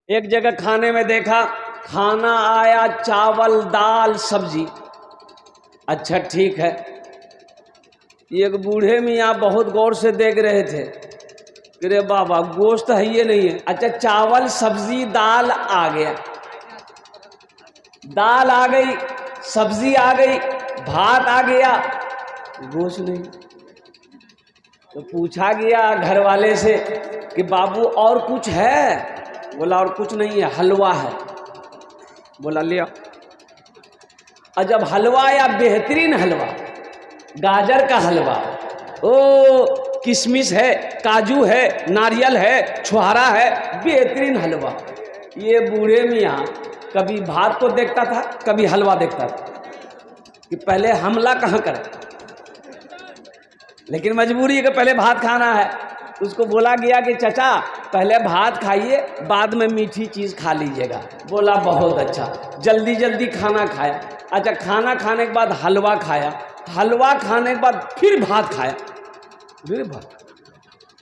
एक जगह खाने में देखा, खाना आया चावल दाल सब्जी। अच्छा ठीक है। एक बूढ़े मियाँ बहुत गौर से देख रहे थे कि रे बाबा गोश्त है ये नहीं है। अच्छा चावल सब्जी दाल आ गया, दाल आ गई, सब्जी आ गई, भात आ गया, गोश्त नहीं। तो पूछा गया घर वाले से कि बाबू और कुछ है? बोला और कुछ नहीं है, हलवा है। बोला ले आओ। और जब हलवा आया, बेहतरीन हलवा, गाजर का हलवा, ओ किशमिश है, काजू है, नारियल है, छुहारा है, बेहतरीन हलवा। ये बूढ़े मियाँ कभी भात को देखता था, कभी हलवा देखता था कि पहले हमला कहाँ करें, लेकिन मजबूरी है कि पहले भात खाना है। उसको बोला गया कि चाचा पहले भात खाइए, बाद में मीठी चीज़ खा लीजिएगा। बोला बहुत अच्छा, जल्दी जल्दी खाना खाया। अच्छा खाना खाने के बाद हलवा खाया, हलवा खाने के बाद फिर भात खाया। फिर भात,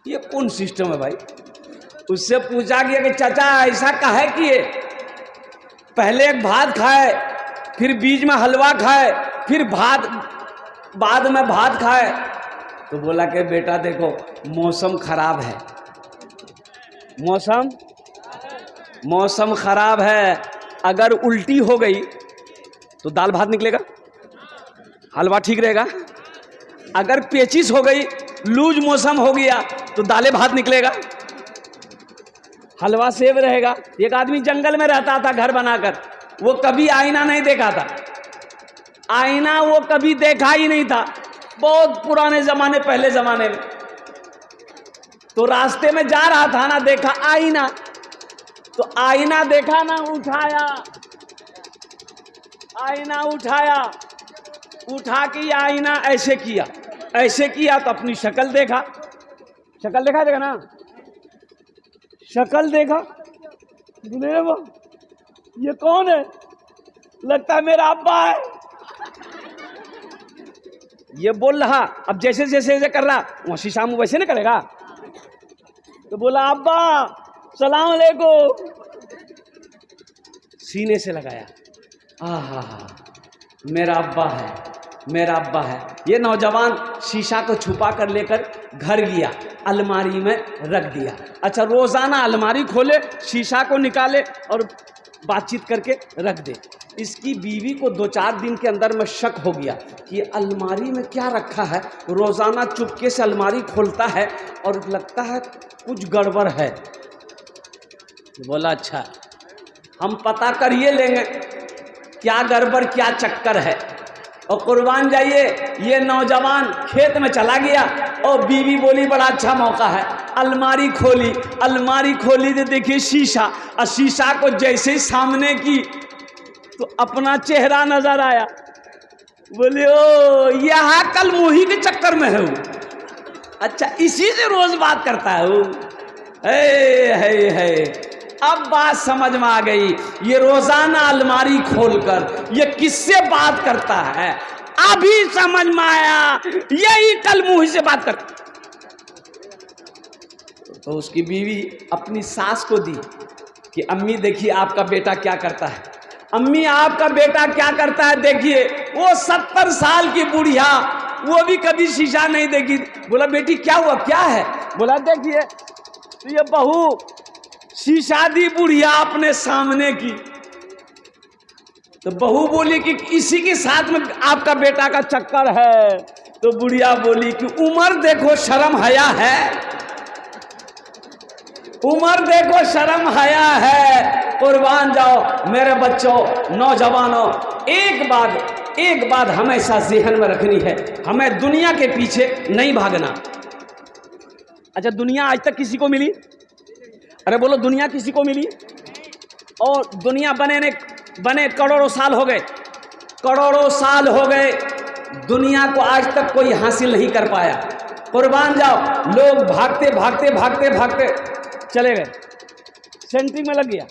ये कौन सिस्टम है भाई? उससे पूछा गया कि चाचा ऐसा काहे किए, पहले एक भात खाए, फिर बीच में हलवा खाए, फिर भात, बाद में भात खाए? तो बोला कि बेटा देखो मौसम खराब है, मौसम खराब है। अगर उल्टी हो गई तो दाल भात निकलेगा, हलवा ठीक रहेगा। अगर पेचिश हो गई, लूज मौसम हो गया तो दालें भात निकलेगा, हलवा सेव रहेगा। एक आदमी जंगल में रहता था घर बनाकर, वो कभी आईना नहीं देखा था, आईना वो कभी देखा ही नहीं था, बहुत पुराने जमाने, पहले जमाने में। तो रास्ते में जा रहा था ना, देखा आईना, तो आईना देखा ना, उठाया, आईना उठाया, उठा के आईना ऐसे किया, ऐसे किया तो अपनी शक्ल देखा, शक्ल देखा देगा ना, शक्ल देखा, बोले वो ये कौन है, लगता है मेरा अब्बा है। ये बोल रहा, अब जैसे जैसे जैसे कर रहा, वो शीशा मुँह वैसे नहीं करेगा। तो बोला अब्बा सलाम अलैकुम, सीने से लगाया, आहा मेरा अब्बा है, मेरा अब्बा है। ये नौजवान शीशा को छुपा कर लेकर घर गया, अलमारी में रख दिया। अच्छा रोजाना अलमारी खोले, शीशा को निकाले और बातचीत करके रख दे। इसकी बीवी को 2-4 दिन के अंदर में शक हो गया कि अलमारी में क्या रखा है। रोजाना चुपके से अलमारी खोलता है और लगता है कुछ गड़बड़ है। बोला अच्छा हम पता करिए लेंगे क्या गड़बड़ क्या चक्कर है। और कुर्बान जाइए, ये नौजवान खेत में चला गया और बीवी बोली बड़ा अच्छा मौका है, अलमारी खोली, अलमारी खोली तो देखिए शीशा, और शीशा को जैसे ही सामने की तो अपना चेहरा नजर आया। बोले ओ यहाँ कल मोही के चक्कर में है। अच्छा इसी से रोज बात करता है। है अब बात समझ में आ गई, ये रोजाना अलमारी खोलकर ये किससे बात करता है। अभी समझ में आया, यही कल मोही से बात करता। तो उसकी बीवी अपनी सास को दी कि अम्मी देखिए आपका बेटा क्या करता है, अम्मी आपका बेटा क्या करता है देखिए। वो 70 साल की बुढ़िया, वो भी कभी शीशा नहीं देखी। बोला बेटी क्या हुआ, क्या है? बोला देखिए तो ये बहू शीशा दी बुढ़िया अपने सामने की। तो बहू बोली कि इसी के साथ में आपका बेटा का चक्कर है। तो बुढ़िया बोली कि उम्र देखो शर्म हया है, उम्र देखो शर्म हया है। कुर्बान जाओ मेरे बच्चों, नौजवानों, एक बात हमेशा ज़हन में रखनी है, हमें दुनिया के पीछे नहीं भागना। अच्छा दुनिया आज तक किसी को मिली? अरे बोलो दुनिया किसी को मिली? और दुनिया बने करोड़ों साल हो गए, करोड़ों साल हो गए, दुनिया को आज तक कोई हासिल नहीं कर पाया। कुर्बान जाओ, लोग भागते भागते भागते भागते चले गए, सेंटरिंग में लग गया।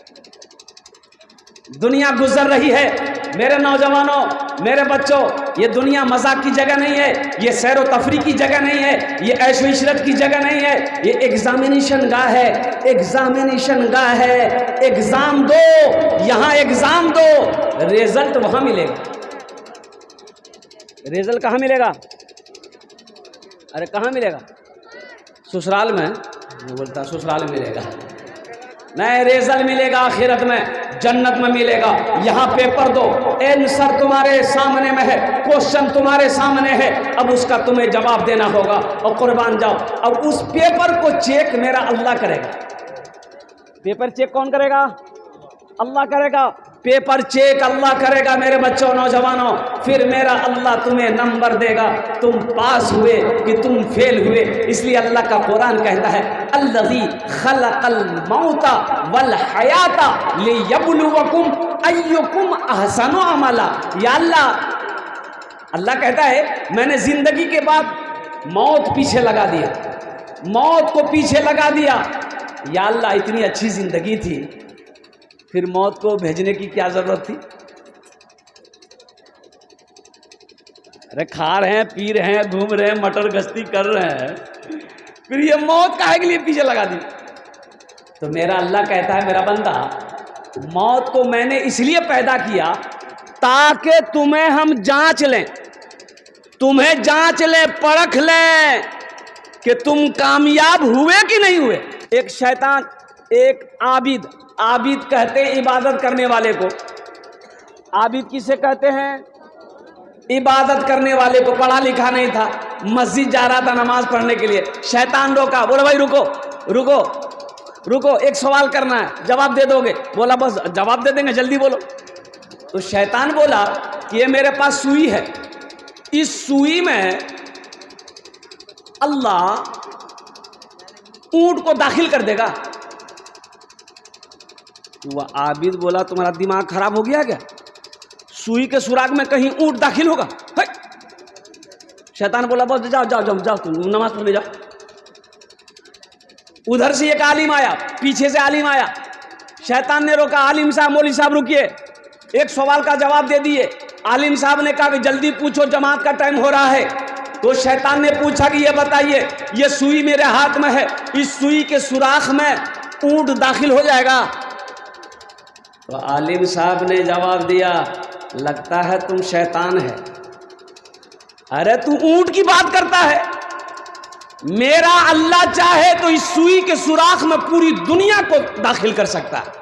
दुनिया गुजर रही है। मेरे नौजवानों, मेरे बच्चों, ये दुनिया मजाक की जगह नहीं है, ये सैर व तफरी की जगह नहीं है, ये ऐशो इशरत की जगह नहीं है, ये एग्जामिनेशन गाह है, एग्जामिनेशन गाह है। एग्जाम दो, यहाँ एग्जाम दो, रिजल्ट वहां मिलेगा। रिजल्ट कहाँ मिलेगा? अरे कहाँ मिलेगा? ससुराल में। वो बोलता ससुराल में मिलेगा, नहीं, रिजल्ट मिलेगा आखिरत में, जन्नत में मिलेगा। यहाँ पेपर दो, आंसर तुम्हारे सामने में है, क्वेश्चन तुम्हारे सामने है, अब उसका तुम्हें जवाब देना होगा और कुर्बान जाओ। अब उस पेपर को चेक मेरा अल्लाह करेगा। पेपर चेक कौन करेगा? अल्लाह करेगा। पेपर चेक अल्लाह करेगा मेरे बच्चों, नौजवानों। फिर मेरा अल्लाह तुम्हें नंबर देगा, तुम पास हुए कि तुम फेल हुए। इसलिए अल्लाह का कुरान कहता है, अल्लज़ी खलक़ल मौता वल हयाता लियब्लुवकुम अय्युकुम अहसनु अमला। या अल्लाह कहता है, मैंने जिंदगी के बाद मौत पीछे लगा दिया, मौत को पीछे लगा दिया। या अल्लाह, इतनी अच्छी जिंदगी थी, फिर मौत को भेजने की क्या जरूरत थी? अरे खा रहे हैं, पी रहे हैं, घूम रहे हैं, मटर गश्ती कर रहे हैं, फिर ये मौत काहे के लिए पीछे लगा दी? तो मेरा अल्लाह कहता है, मेरा बंदा, मौत को मैंने इसलिए पैदा किया ताकि तुम्हें हम जांच लें, तुम्हें जांच लें, परख लें कि तुम कामयाब हुए कि नहीं हुए। एक शैतान, एक आबिद, आबिद कहते हैं इबादत करने वाले को। आबिद किसे कहते हैं? इबादत करने वाले को। पढ़ा लिखा नहीं था, मस्जिद जा रहा था नमाज पढ़ने के लिए, शैतान रोका, बोला भाई रुको रुको रुको, एक सवाल करना है, जवाब दे दोगे? बोला बस जवाब दे देंगे, जल्दी बोलो। तो शैतान बोला कि ये मेरे पास सुई है, इस सुई में अल्लाह ऊंट को दाखिल कर देगा। वह आबिद बोला, तुम्हारा दिमाग खराब हो गया क्या? सुई के सुराग में कहीं ऊंट दाखिल होगा? शैतान बोला, बस जाओ जाओ जाओ जाओ, तुम नमाज पढ़ने जाओ। उधर से एक आलिम आया, पीछे से आलिम आया, शैतान ने रोका, आलिम साहब, मौलवी साहब रुकिए, एक सवाल का जवाब दे दिए। आलिम साहब ने कहा कि जल्दी पूछो, जमात का टाइम हो रहा है। तो शैतान ने पूछा कि ये बताइए, ये सुई मेरे हाथ में है, इस सुई के सुराख में ऊंट दाखिल हो जाएगा? तो आलिम साहब ने जवाब दिया, लगता है तुम शैतान है। अरे तू ऊंट की बात करता है, मेरा अल्लाह चाहे तो इस सुई के सुराख में पूरी दुनिया को दाखिल कर सकता है।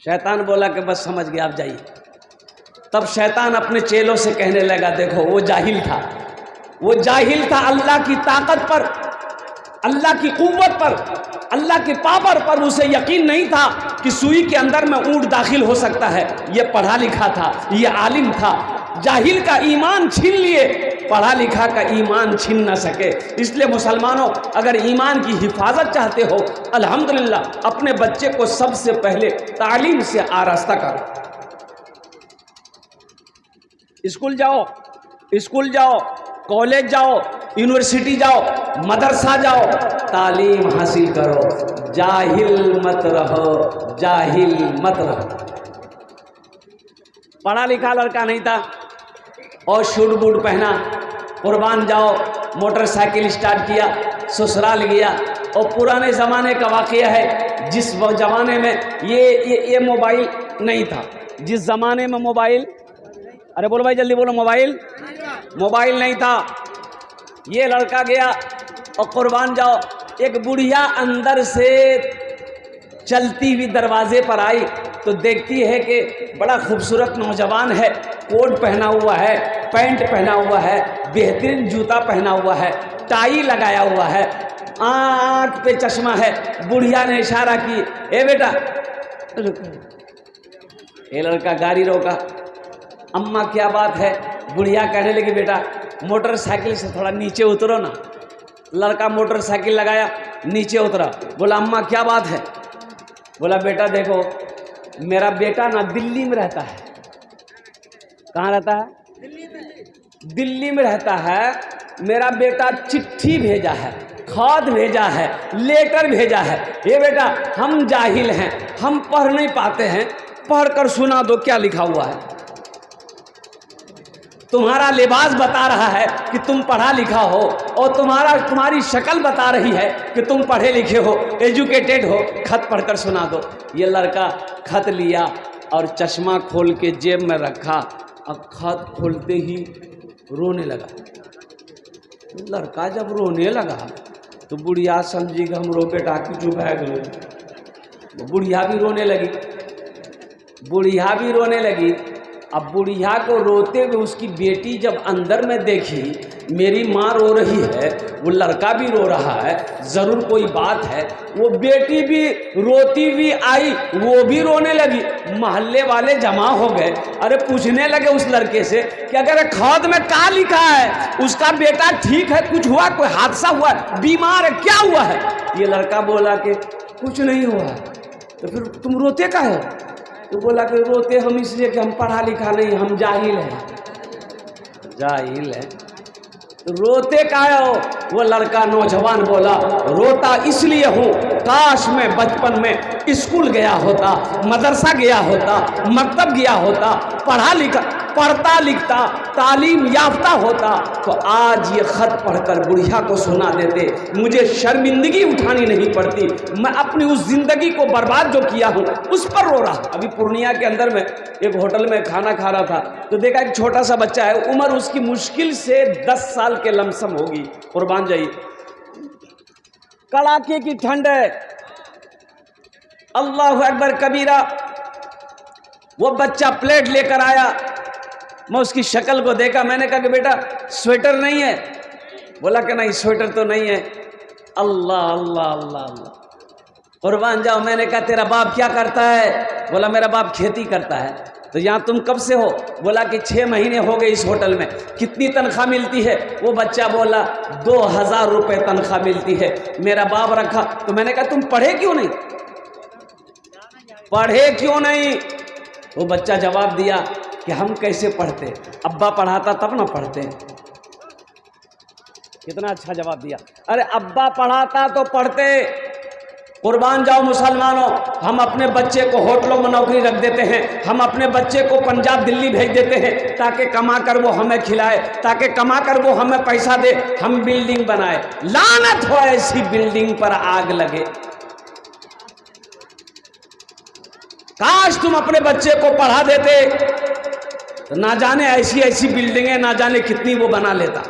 शैतान बोला कि बस समझ गया, आप जाइए। तब शैतान अपने चेलों से कहने लगा, देखो वो जाहिल था, वो जाहिल था, अल्लाह की ताकत पर, अल्लाह की कुव्वत पर, अल्लाह के पावर पर उसे यकीन नहीं था कि सुई के अंदर में ऊंट दाखिल हो सकता है। ये पढ़ा लिखा था, ये आलिम था। जाहिल का ईमान छीन लिए, पढ़ा लिखा का ईमान छीन ना सके। इसलिए मुसलमानों, अगर ईमान की हिफाजत चाहते हो, अल्हम्दुलिल्लाह अपने बच्चे को सबसे पहले तालीम से आरास्ता करो। स्कूल जाओ, स्कूल जाओ, कॉलेज जाओ, यूनिवर्सिटी जाओ, मदरसा जाओ, तालीम हासिल करो, जाहिल मत रहो, जाहिल मत रहो। पढ़ा लिखा लड़का नहीं था और शूट बूट पहना, कुर्बान जाओ, मोटरसाइकिल स्टार्ट किया, ससुराल गया। और पुराने ज़माने का वाक़या है, जिस ज़माने में ये मोबाइल नहीं था, जिस ज़माने में मोबाइल, अरे बोलो भाई जल्दी बोलो, मोबाइल नहीं था। ये लड़का गया और कुर्बान जाओ, एक बुढ़िया अंदर से चलती हुई दरवाजे पर आई तो देखती है कि बड़ा खूबसूरत नौजवान है, कोट पहना हुआ है, पैंट पहना हुआ है, बेहतरीन जूता पहना हुआ है, टाई लगाया हुआ है, आँख पे चश्मा है। बुढ़िया ने इशारा की, ए बेटा रुको। ये लड़का गाड़ी रोका, अम्मा क्या बात है? बुढ़िया कहने लगी, बेटा मोटरसाइकिल से थोड़ा नीचे उतरो ना। लड़का मोटरसाइकिल लगाया, नीचे उतरा, बोला अम्मा क्या बात है? बोला बेटा देखो, मेरा बेटा ना दिल्ली में रहता है। कहाँ रहता है? दिल्ली में रहता है। मेरा बेटा चिट्ठी भेजा है, खत भेजा है, लेटर भेजा है। ये बेटा हम जाहिल हैं, हम पढ़ नहीं पाते हैं, पढ़ कर सुना दो क्या लिखा हुआ है। तुम्हारा लिबास बता रहा है कि तुम पढ़ा लिखा हो, और तुम्हारी शक्ल बता रही है कि तुम पढ़े लिखे हो, एजुकेटेड हो। खत पढ़कर सुना दो। ये लड़का खत लिया और चश्मा खोल के जेब में रखा, अब खत खोलते ही रोने लगा। लड़का जब रोने लगा तो बुढ़िया समझी कि हम रो बेटा की चुप है गए। बुढ़िया भी रोने लगी, बुढ़िया भी रोने लगी। अब बुढ़िया को रोते हुए उसकी बेटी जब अंदर में देखी, मेरी माँ रो रही है, वो लड़का भी रो रहा है, ज़रूर कोई बात है। वो बेटी भी रोती हुई आई, वो भी रोने लगी। मोहल्ले वाले जमा हो गए, अरे पूछने लगे उस लड़के से कि अगर खत में क्या लिखा है, उसका बेटा ठीक है, कुछ हुआ, कोई हादसा हुआ, बीमार है, क्या हुआ है? ये लड़का बोला कि कुछ नहीं हुआ है। तो फिर तुम रोते का है? तो बोला कि रोते हम इसलिए कि हम पढ़ा लिखा नहीं, हम जाहिल हैं। जाहिल है तो रोते का हो? वो लड़का नौजवान बोला, रोता इसलिए हूँ, काश मैं बचपन में स्कूल गया होता, मदरसा गया होता, मकतब गया होता, पढ़ता लिखता, तालीम याफ्ता होता, तो आज ये खत पढ़कर बुढ़िया को सुना देते, मुझे शर्मिंदगी उठानी नहीं पड़ती। मैं अपनी उस जिंदगी को बर्बाद जो किया हूँ उस पर रो रहा। अभी पूर्णिया के अंदर में एक होटल में खाना खा रहा था, तो देखा एक छोटा सा बच्चा है, उम्र उसकी मुश्किल से 10 साल के लमसम होगी। कुर्बान जाइए, कड़ाके की ठंड है, अल्लाहु अकबर कबीरा। वो बच्चा प्लेट लेकर आया, मैं उसकी शक्ल को देखा, मैंने कहा कि बेटा स्वेटर नहीं है? बोला कि नहीं स्वेटर तो नहीं है। अल्लाह अल्लाह अल्लाह अल्लाह, कुर्बान जाओ। मैंने कहा तेरा बाप क्या करता है? बोला मेरा बाप खेती करता है। तो यहाँ तुम कब से हो? बोला कि 6 महीने हो गए इस होटल में। कितनी तनख्वाह मिलती है? वो बच्चा बोला 2000 रुपये तनख्वाह मिलती है। मेरा बाप रखा। तो मैंने कहा तुम पढ़े क्यों नहीं? पढ़े क्यों नहीं? वो बच्चा जवाब दिया कि हम कैसे पढ़ते, अब्बा पढ़ाता तब ना पढ़ते। कितना अच्छा जवाब दिया, अरे अब्बा पढ़ाता तो पढ़ते। कुर्बान जाओ मुसलमानों, हम अपने बच्चे को होटलों में नौकरी रख देते हैं, हम अपने बच्चे को पंजाब दिल्ली भेज देते हैं ताकि कमा कर वो हमें खिलाए, ताकि कमा कर वो हमें पैसा दे, हम बिल्डिंग बनाए। लानत हो ऐसी बिल्डिंग पर आग लगे। काश तुम अपने बच्चे को पढ़ा देते, तो ना जाने ऐसी ऐसी बिल्डिंगें ना जाने कितनी वो बना लेता।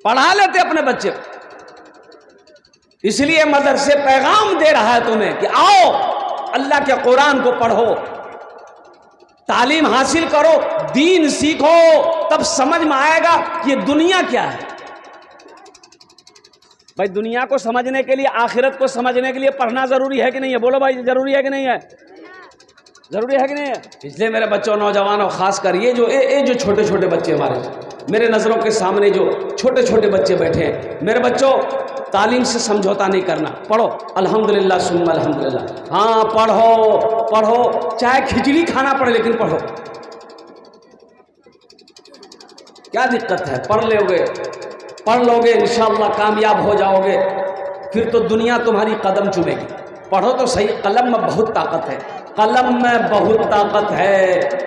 पढ़ा लेते अपने बच्चे को। इसलिए मदरसे पैगाम दे रहा है तुम्हें कि आओ अल्लाह के कुरान को पढ़ो, तालीम हासिल करो, दीन सीखो, तब समझ में आएगा कि ये दुनिया क्या है। भाई दुनिया को समझने के लिए, आखिरत को समझने के लिए पढ़ना जरूरी है कि नहीं है? बोलो भाई, जरूरी है कि नहीं है? जरूरी है कि नहीं है? इसलिए मेरे बच्चों, नौजवानों, खासकर ये जो छोटे छोटे बच्चे हमारे, मेरे नज़रों के सामने जो छोटे छोटे बच्चे बैठे हैं, मेरे बच्चों तालीम से समझौता नहीं करना। पढ़ो, अल्हम्दुलिल्लाह सुम्मा अल्हम्दुलिल्लाह। हाँ पढ़ो पढ़ो, चाहे खिचड़ी खाना पड़े लेकिन पढ़ो। क्या दिक्कत है? पढ़ लोगे इंशाअल्लाह कामयाब हो जाओगे, फिर तो दुनिया तुम्हारी कदम चूमेगी। पढ़ो तो सही। कलम में बहुत ताकत है, कलम में बहुत ताकत है,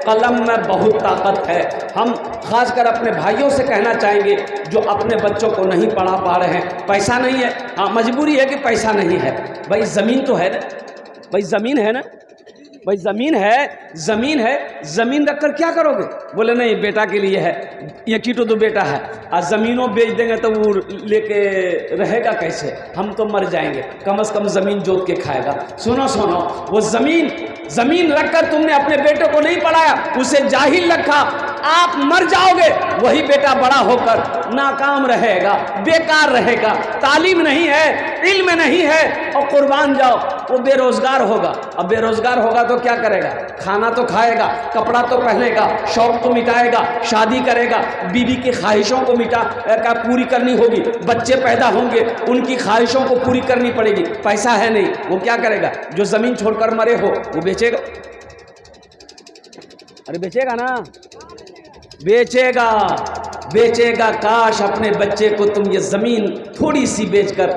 कलम में बहुत ताकत है। हम खासकर अपने भाइयों से कहना चाहेंगे जो अपने बच्चों को नहीं पढ़ा पा रहे हैं। पैसा नहीं है, हाँ मजबूरी है कि पैसा नहीं है। भाई ज़मीन तो है ना, भाई ज़मीन है ना, भाई ज़मीन है, ज़मीन रखकर क्या करोगे? बोले नहीं बेटा के लिए है, ये कीटो तो बेटा है, और ज़मीनों बेच देंगे तो वो लेके रहेगा कैसे? हम तो मर जाएंगे, कम से कम ज़मीन जोत के खाएगा। सुनो वो ज़मीन रखकर तुमने अपने बेटे को नहीं पढ़ाया, उसे जाहिल रखा, आप मर जाओगे। वही बेटा बड़ा होकर नाकाम रहेगा, बेकार रहेगा, तालीम नहीं है, इल्म नहीं है, और कुर्बान जाओ वो बेरोजगार होगा। अब बेरोजगार होगा तो क्या करेगा? खाना तो खाएगा, कपड़ा तो पहनेगा, शौक तो मिटाएगा, शादी करेगा, बीवी की ख्वाहिशों को पूरी करनी होगी, बच्चे पैदा होंगे, उनकी ख्वाहिशों को पूरी करनी पड़ेगी। पैसा है नहीं, वो क्या करेगा? जो ज़मीन छोड़कर मरे हो वो बेचेगा। अरे बेचेगा ना, बेचेगा काश अपने बच्चे को तुम ये ज़मीन थोड़ी सी बेचकर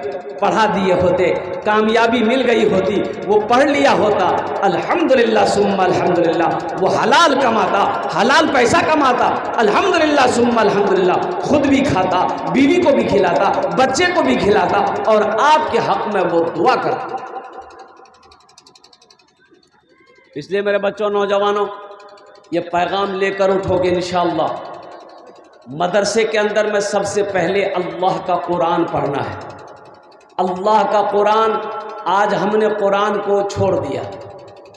पढ़ा दिए होते, कामयाबी मिल गई होती, वो पढ़ लिया होता। अल्हम्दुलिल्लाह सुम्मा अल्हम्दुलिल्लाह, वो हलाल कमाता, हलाल पैसा कमाता, अल्हम्दुलिल्लाह सुम्मा अल्हम्दुलिल्लाह, खुद भी खाता, बीवी को भी खिलाता, बच्चे को भी खिलाता और आपके हक में वो दुआ करता। इसलिए मेरे बच्चों, नौजवानों, ये पैगाम लेकर उठोगे इंशाअल्लाह। मदरसे के अंदर में सबसे पहले अल्लाह का कुरान पढ़ना है। अल्लाह का कुरान, आज हमने कुरान को छोड़ दिया।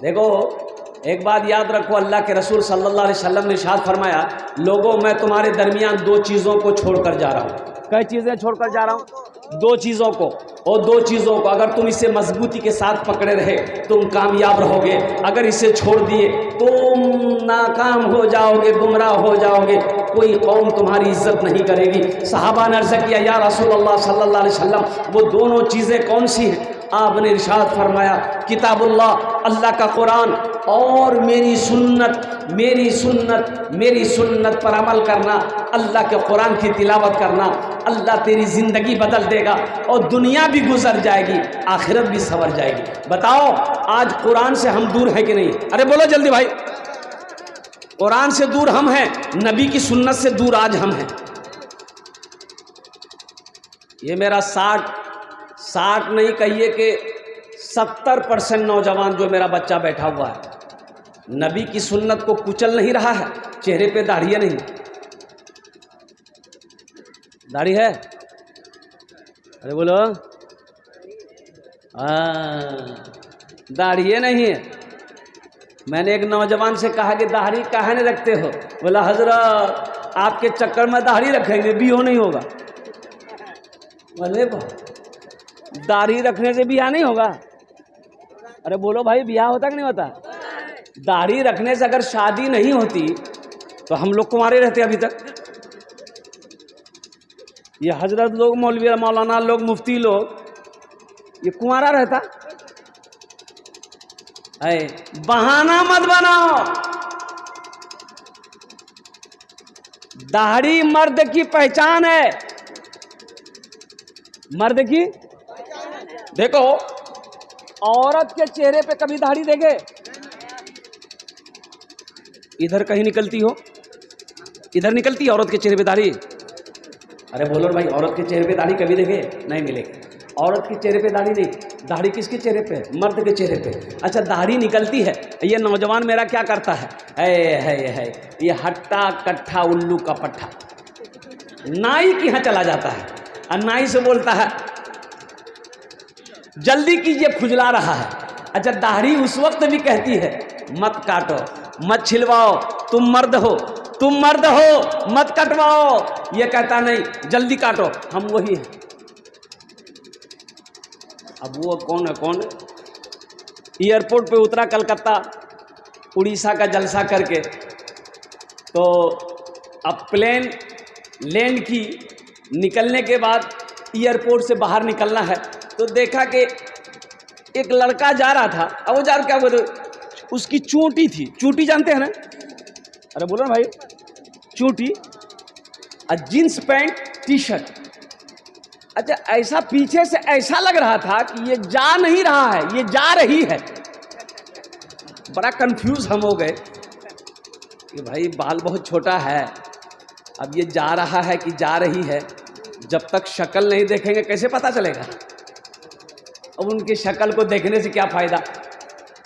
देखो, एक बात याद रखो, अल्लाह के रसूल सल्लल्लाहु अलैहि वसल्लम ने इरशाद फरमाया, लोगों मैं तुम्हारे दरमियान दो चीज़ों को छोड़कर जा रहा हूँ। कई चीज़ें छोड़कर जा रहा हूँ? दो चीज़ों को। और दो चीज़ों को अगर तुम इसे मजबूती के साथ पकड़े रहे तुम कामयाब रहोगे, अगर इसे छोड़ दिए तुम नाकाम हो जाओगे, गुमराह हो जाओगे, कोई कौम तुम्हारी इज्जत नहीं करेगी। सहाबा ने अर्ज़ किया, या रसूलल्लाह सल्लल्लाहु अलैहि वसल्लम, वो दोनों चीज़ें कौन सी हैं? आपने इरशाद फरमाया, किताबुल्लाह, अल्लाह का कुरान, और मेरी सुन्नत, मेरी सुन्नत, मेरी सुन्नत पर अमल करना, अल्लाह के कुरान की तिलावत करना। अल्लाह तेरी ज़िंदगी बदल देगा और दुनिया भी गुजर जाएगी, आखिरत भी संवर जाएगी। बताओ, आज कुरान से हम दूर हैं कि नहीं? अरे बोलो जल्दी भाई। कुरान से दूर हम हैं, नबी की सुन्नत से दूर आज हम हैं। ये मेरा 60 नहीं कहिए कि 70% नौजवान जो मेरा बच्चा बैठा हुआ है, नबी की सुन्नत को कुचल नहीं रहा है। चेहरे पे दाढ़ी है नहीं? दाढ़ी है? अरे बोलो, दाढ़ी नहीं है। मैंने एक नौजवान से कहा कि दाढ़ी काहे नहीं रखते हो? बोला, हजरत आपके चक्कर में दाढ़ी रखेंगे, बियो नहीं होगा। बोले, दाढ़ी रखने से बियाह नहीं होगा? अरे बोलो भाई, बियाह होता कि नहीं होता? दाढ़ी रखने से अगर शादी नहीं होती तो हम लोग कुंवारे रहते अभी तक। ये हजरत लोग, मौलवी मौलाना लोग, मुफ्ती लोग, ये कुंवारा रहता। अरे बहाना मत बनाओ। दाढ़ी मर्द की पहचान है, मर्द की। देखो, औरत के चेहरे पे कभी दाढ़ी देखे? इधर कहीं निकलती हो? इधर निकलती है औरत के चेहरे पे दाढ़ी? अरे बोलो भाई, औरत के चेहरे पे दाढ़ी कभी देखे? नहीं मिलेगी। औरत के चेहरे पे दाढ़ी नहीं। दाढ़ी किसके चेहरे पे? मर्द के चेहरे पे। अच्छा, दाढ़ी निकलती है। ये नौजवान मेरा क्या करता है? है ये हट्टा कट्ठा उल्लू का पट्ठा, नाई के यहाँ चला जाता है और नाई से बोलता है, जल्दी कीजिए, खुजला रहा है। अच्छा, दाढ़ी उस वक्त भी कहती है, मत काटो, मत छिलवाओ, तुम मर्द हो, तुम मर्द हो, मत कटवाओ। ये कहता नहीं, जल्दी काटो, हम वही हैं। अब वो कौन है? कौन है? एयरपोर्ट पे उतरा कलकत्ता, उड़ीसा का जलसा करके, तो अब प्लेन लैंड की, निकलने के बाद एयरपोर्ट से बाहर निकलना है, तो देखा कि एक लड़का जा रहा था। अब वो जा रहा, क्या बोलते, उसकी चोटी थी। चोटी जानते हैं ना? अरे बोलो ना भाई, चोटी, जींस पैंट, टी शर्ट। अच्छा, ऐसा पीछे से ऐसा लग रहा था कि ये जा नहीं रहा है, ये जा रही है। बड़ा कंफ्यूज हम हो गए कि भाई बाल बहुत छोटा है, अब ये जा रहा है कि जा रही है। जब तक शक्ल नहीं देखेंगे कैसे पता चलेगा? अब उनकी शक्ल को देखने से क्या फ़ायदा?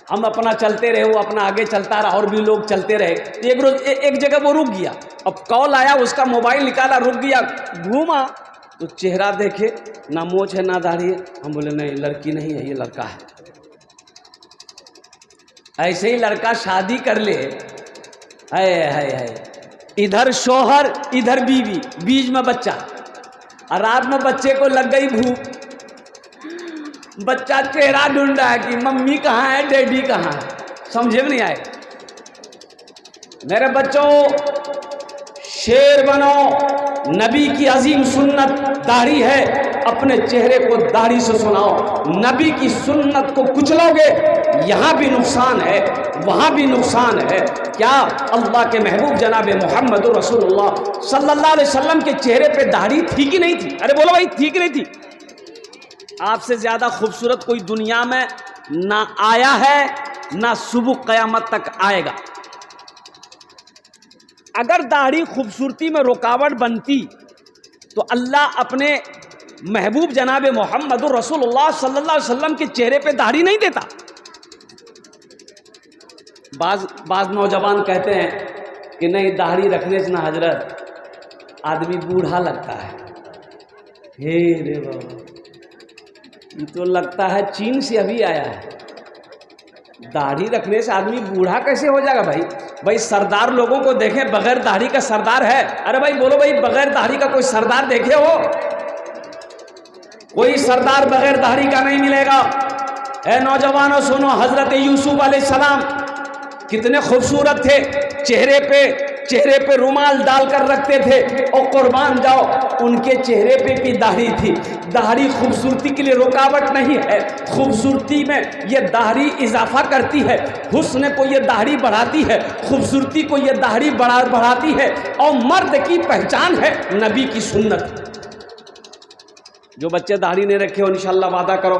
हम अपना चलते रहे, वो अपना आगे चलता रहा और भी लोग चलते रहे। एक रोज एक जगह वो रुक गया, अब कॉल आया, उसका मोबाइल निकाला, रुक गया, घूमा तो चेहरा देखे, ना मोछ है ना दाढ़ी है। हम बोले नहीं, लड़की नहीं है, ये लड़का है। ऐसे ही लड़का शादी कर ले, है इधर शोहर इधर बीवी, बीच में बच्चा, और रात में बच्चे को लग गई भूख। बच्चा चेहरा ढूंढ रहा है कि मम्मी कहाँ है, डैडी कहाँ है, समझे में नहीं आए। मेरे बच्चों, शेर बनो, नबी की अजीम सुन्नत दाढ़ी है। अपने चेहरे को दाढ़ी से सुनाओ। नबी की सुन्नत को कुचलोगे, यहाँ भी नुकसान है, वहाँ भी नुकसान है। क्या अल्लाह के महबूब जनाब मोहम्मद रसूलुल्लाह सल्लल्लाहु अलैहि वसल्लम के चेहरे पे दाढ़ी थी कि नहीं थी? अरे बोलो भाई, थी कि नहीं थी? आपसे ज़्यादा खूबसूरत कोई दुनिया में ना आया है ना सुबह क़यामत तक आएगा। अगर दाढ़ी खूबसूरती में रुकावट बनती तो अल्लाह अपने महबूब जनाब मोहम्मद रसूलुल्लाह सल्लल्लाहु अलैहि वसल्लम के चेहरे पे दाढ़ी नहीं देता। बाज नौजवान कहते हैं कि नहीं, दाढ़ी रखने से ना हजरत आदमी बूढ़ा लगता है। हे रे बाबा, ये तो लगता है चीन से अभी आया है। दाढ़ी रखने से आदमी बूढ़ा कैसे हो जाएगा? भाई सरदार लोगों को देखें, बगैर दाढ़ी का सरदार है। अरे भाई बोलो भाई, बगैर दाढ़ी का कोई सरदार देखे हो? कोई सरदार बगैर दाढ़ी का नहीं मिलेगा। ए नौजवानों सुनो, हजरत यूसुफ अलैहिस्सलाम कितने खूबसूरत थे, चेहरे पे रुमाल डालकर रखते थे और कुर्बान जाओ, उनके चेहरे पे भी दाढ़ी थी। दाढ़ी खूबसूरती के लिए रुकावट नहीं है, खूबसूरती में ये दाढ़ी इजाफा करती है, हुस्न को ये दाढ़ी बढ़ाती है, खूबसूरती को ये दाढ़ी बढ़ाती है। और मर्द की पहचान है नबी की सुन्नत। जो बच्चे दाढ़ी नहीं रखे हो, इंशाअल्लाह वादा करो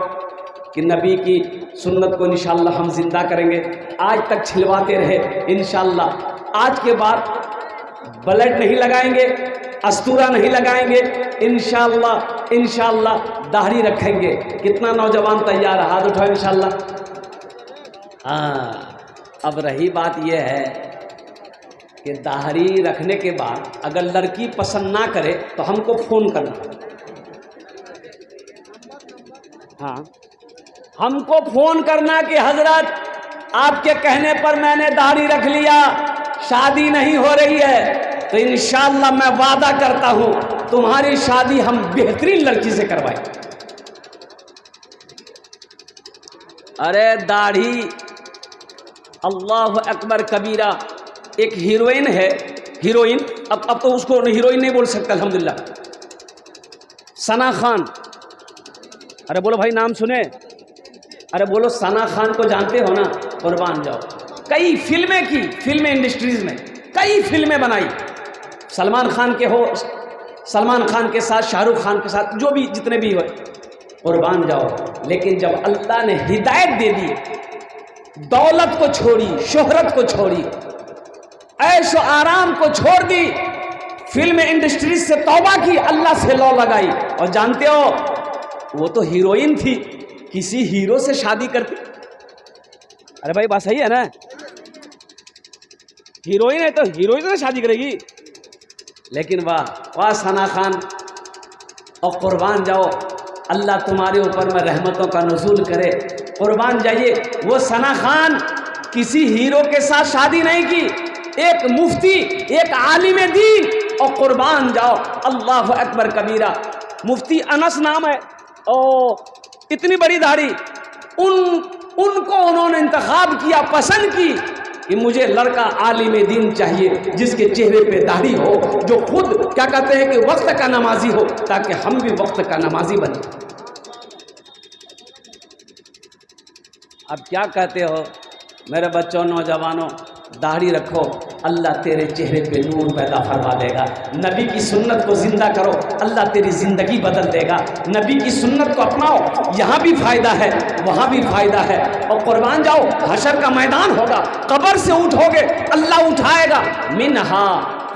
कि नबी की सुन्नत को इंशाअल्लाह हम जिंदा करेंगे। आज तक छिलवाते रहे, इंशाअल्लाह आज के बाद ब्लेड नहीं लगाएंगे, अस्तूरा नहीं लगाएंगे, इंशाअल्लाह दाढ़ी रखेंगे। कितना नौजवान तैयार है? हाथ उठाओ इंशाअल्लाह। हाँ, अब रही बात यह है कि दाढ़ी रखने के बाद अगर लड़की पसंद ना करे तो हमको फ़ोन करना। हाँ, हमको फ़ोन करना कि हजरत आपके कहने पर मैंने दाढ़ी रख लिया, शादी नहीं हो रही है, तो इंशाअल्लाह मैं वादा करता हूं तुम्हारी शादी हम बेहतरीन लड़की से करवाएंगे। अरे दाढ़ी, अल्लाह अकबर कबीरा। एक हीरोइन है, हीरोइन, अब तो उसको हीरोइन नहीं बोल सकता अल्हम्दुलिल्लाह, सना खान। अरे बोलो भाई, नाम सुने? अरे बोलो, सना खान को जानते हो ना? कुर्बान जाओ, कई फिल्में की, फिल्म इंडस्ट्रीज में कई फिल्में बनाई। सलमान खान के साथ, शाहरुख खान के साथ, जो भी जितने भी हो, कुर्बान जाओ। लेकिन जब अल्लाह ने हिदायत दे दी, दौलत को छोड़ी, शोहरत को छोड़ी, ऐशो आराम को छोड़ दी, फिल्म इंडस्ट्रीज से तौबा की, अल्लाह से लौ लगाई। और जानते हो, वो तो हीरोइन थी, किसी हीरो से शादी करती। अरे भाई बात सही है ना? हीरोइन है तो हीरोइन से शादी करेगी। लेकिन वाह सना खान, और कुर्बान जाओ, अल्लाह तुम्हारे ऊपर में रहमतों का नुज़ूल करे। कुर्बान जाइए, वो सना खान किसी हीरो के साथ शादी नहीं की, एक मुफ्ती, एक आलिम दीन। और कुर्बान जाओ, अल्लाह अकबर कबीरा, मुफ्ती अनस नाम है, और इतनी बड़ी दाढ़ी, उनको उन्होंने इंतखाब किया, पसंद की कि मुझे लड़का आलिम दीन चाहिए, जिसके चेहरे पे दाढ़ी हो, जो खुद क्या कहते हैं कि वक्त का नमाजी हो, ताकि हम भी वक्त का नमाजी बने। अब क्या कहते हो मेरे बच्चों, नौजवानों, दाढ़ी रखो, अल्लाह तेरे चेहरे पे नूर पैदा फरमा देगा। नबी की सुन्नत को जिंदा करो, अल्लाह तेरी ज़िंदगी बदल देगा। नबी की सुन्नत को अपनाओ, यहाँ भी फ़ायदा है, वहाँ भी फ़ायदा है। और कुर्बान जाओ, हशर का मैदान होगा, कब्र से उठोगे, अल्लाह उठाएगा। मिनहा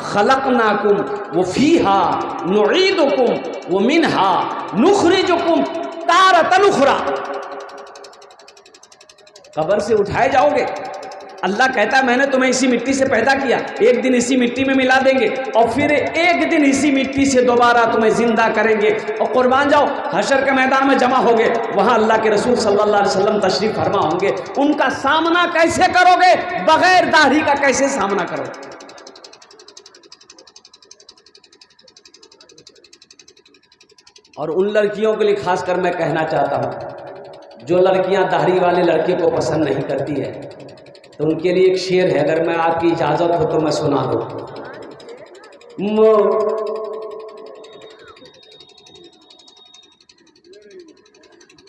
खलकनाकुम व फीहा नुईदुकुम व मिनहा नुखरिजुकुम तारतन उखरा। कब्र से उठाए जाओगे, अल्लाह कहता है मैंने तुम्हें इसी मिट्टी से पैदा किया, एक दिन इसी मिट्टी में मिला देंगे, और फिर एक दिन इसी मिट्टी से दोबारा तुम्हें जिंदा करेंगे। और कुर्बान जाओ, हशर के मैदान में जमा होगे, वहां अल्लाह के रसूल सल्लल्लाहु अलैहि वसल्लम तशरीफ फरमा होंगे। उनका सामना कैसे करोगे? बगैर दाढ़ी का कैसे सामना करोगे? और उन लड़कियों के लिए खासकर मैं कहना चाहता हूँ, जो लड़कियां दाढ़ी वाले लड़के को पसंद नहीं करती है, तो उनके लिए एक शेर है, अगर मैं आपकी इजाज़त हो तो मैं सुना दूँ।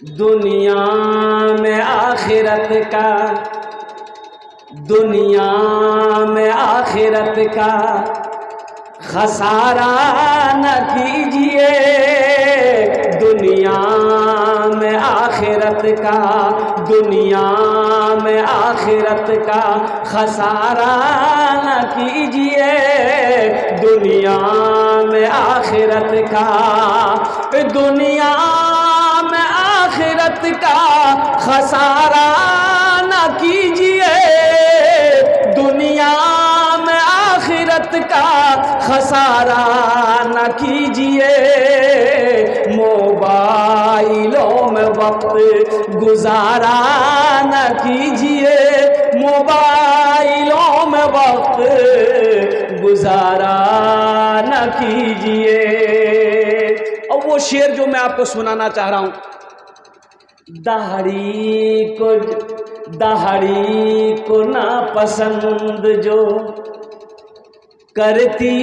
दुनिया में आखिरत का, दुनिया में आखिरत का खसारा न कीजिए, दुनिया में आखिरत का, दुनिया में आखिरत का खसारा न कीजिए, दुनिया में आखिरत का, दुनिया में आखिरत का खसारा न कीजिए, दुनिया में आखिरत का खसारा न कीजिए, मोबाइलों में वक्त गुजारा न कीजिए, मोबाइलों में वक्त गुजारा न कीजिए। और वो शेर जो मैं आपको सुनाना चाह रहा हूं, दहाड़ी को ना पसंद जो करती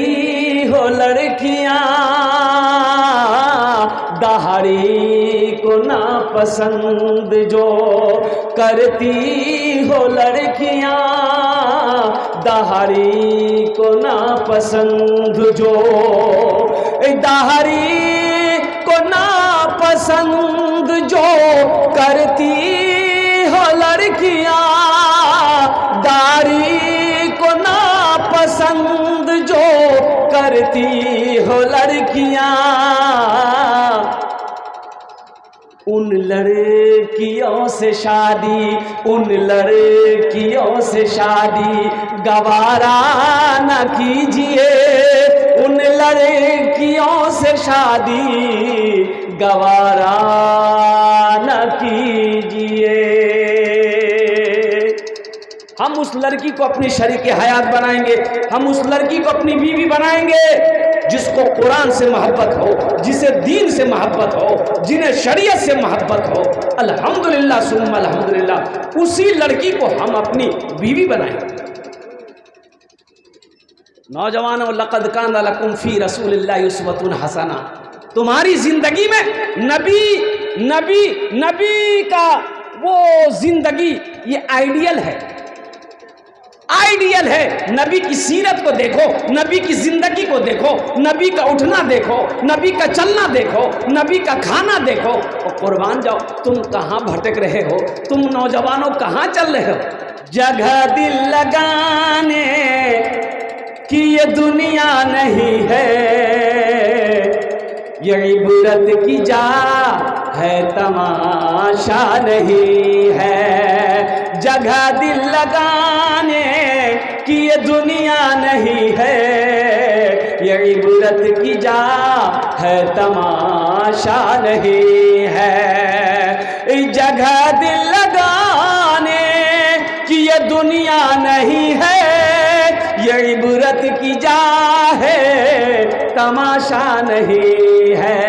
हो लड़कियां, दहाड़ी को ना पसंद जो करती हो लड़कियां, दहाड़ी को ना पसंद जो, दहाड़ी को ना पसंद जो करती हो लड़कियां, दाढ़ी को ना पसंद जो करती हो लड़कियां, उन लड़कियों से शादी, उन लड़कियों से शादी गवारा न कीजिए, उन लड़कियों से शादी गवारा न कीजिए। हम उस लड़की को अपनी शरीक हयात बनाएंगे, हम उस लड़की को अपनी बीवी बनाएंगे जिसको कुरान से मोहब्बत हो, जिसे दीन से मोहब्बत हो, जिन्हें शरीयत से मोहब्बत हो। अल्हम्दुलिल्लाह सुम्मा अल्हम्दुलिल्लाह, उसी लड़की को हम अपनी बीवी बनाएंगे। नौजवानों, लक़द कान लकुम फ़ी रसूलिल्लाहि उस्वतुन हसना, तुम्हारी जिंदगी में नबी का वो जिंदगी ये आइडियल है, आइडियल है। नबी की सीरत को देखो, नबी की जिंदगी को देखो, नबी का उठना देखो, नबी का चलना देखो, नबी का खाना देखो। और कुर्बान जाओ, तुम कहाँ भटक रहे हो, तुम नौजवानों कहाँ चल रहे हो? जगह दिल लगाने कि ये दुनिया नहीं है, ये इबरत की जा है, तमाशा नहीं है। जगह दिल लगाने कि ये दुनिया नहीं है, ये इबरत की जा है, तमाशा नहीं है। जगह दिल लगाने कि ये दुनिया नहीं है, ये इबरत की जा है, तमाशा नहीं है।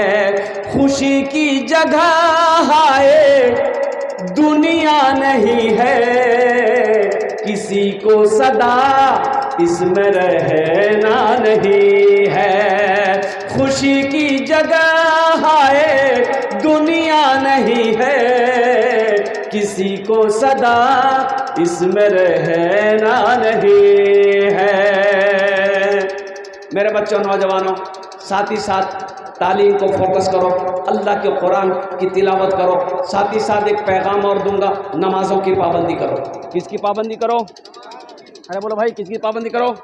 खुशी की जगह है, दुनिया नहीं है, किसी को सदा इसमें रहना नहीं है। खुशी की जगह है, दुनिया नहीं है, किसी को सदा इसमें रहना नहीं है। मेरे बच्चों, नौजवानों, साथ ही साथ तालीम को फोकस करो, अल्लाह के कुरान की तिलावत करो। साथ ही साथ एक पैगाम और दूंगा, नमाजों की पाबंदी करो। किसकी पाबंदी करो? अरे बोलो भाई, किसकी पाबंदी करो?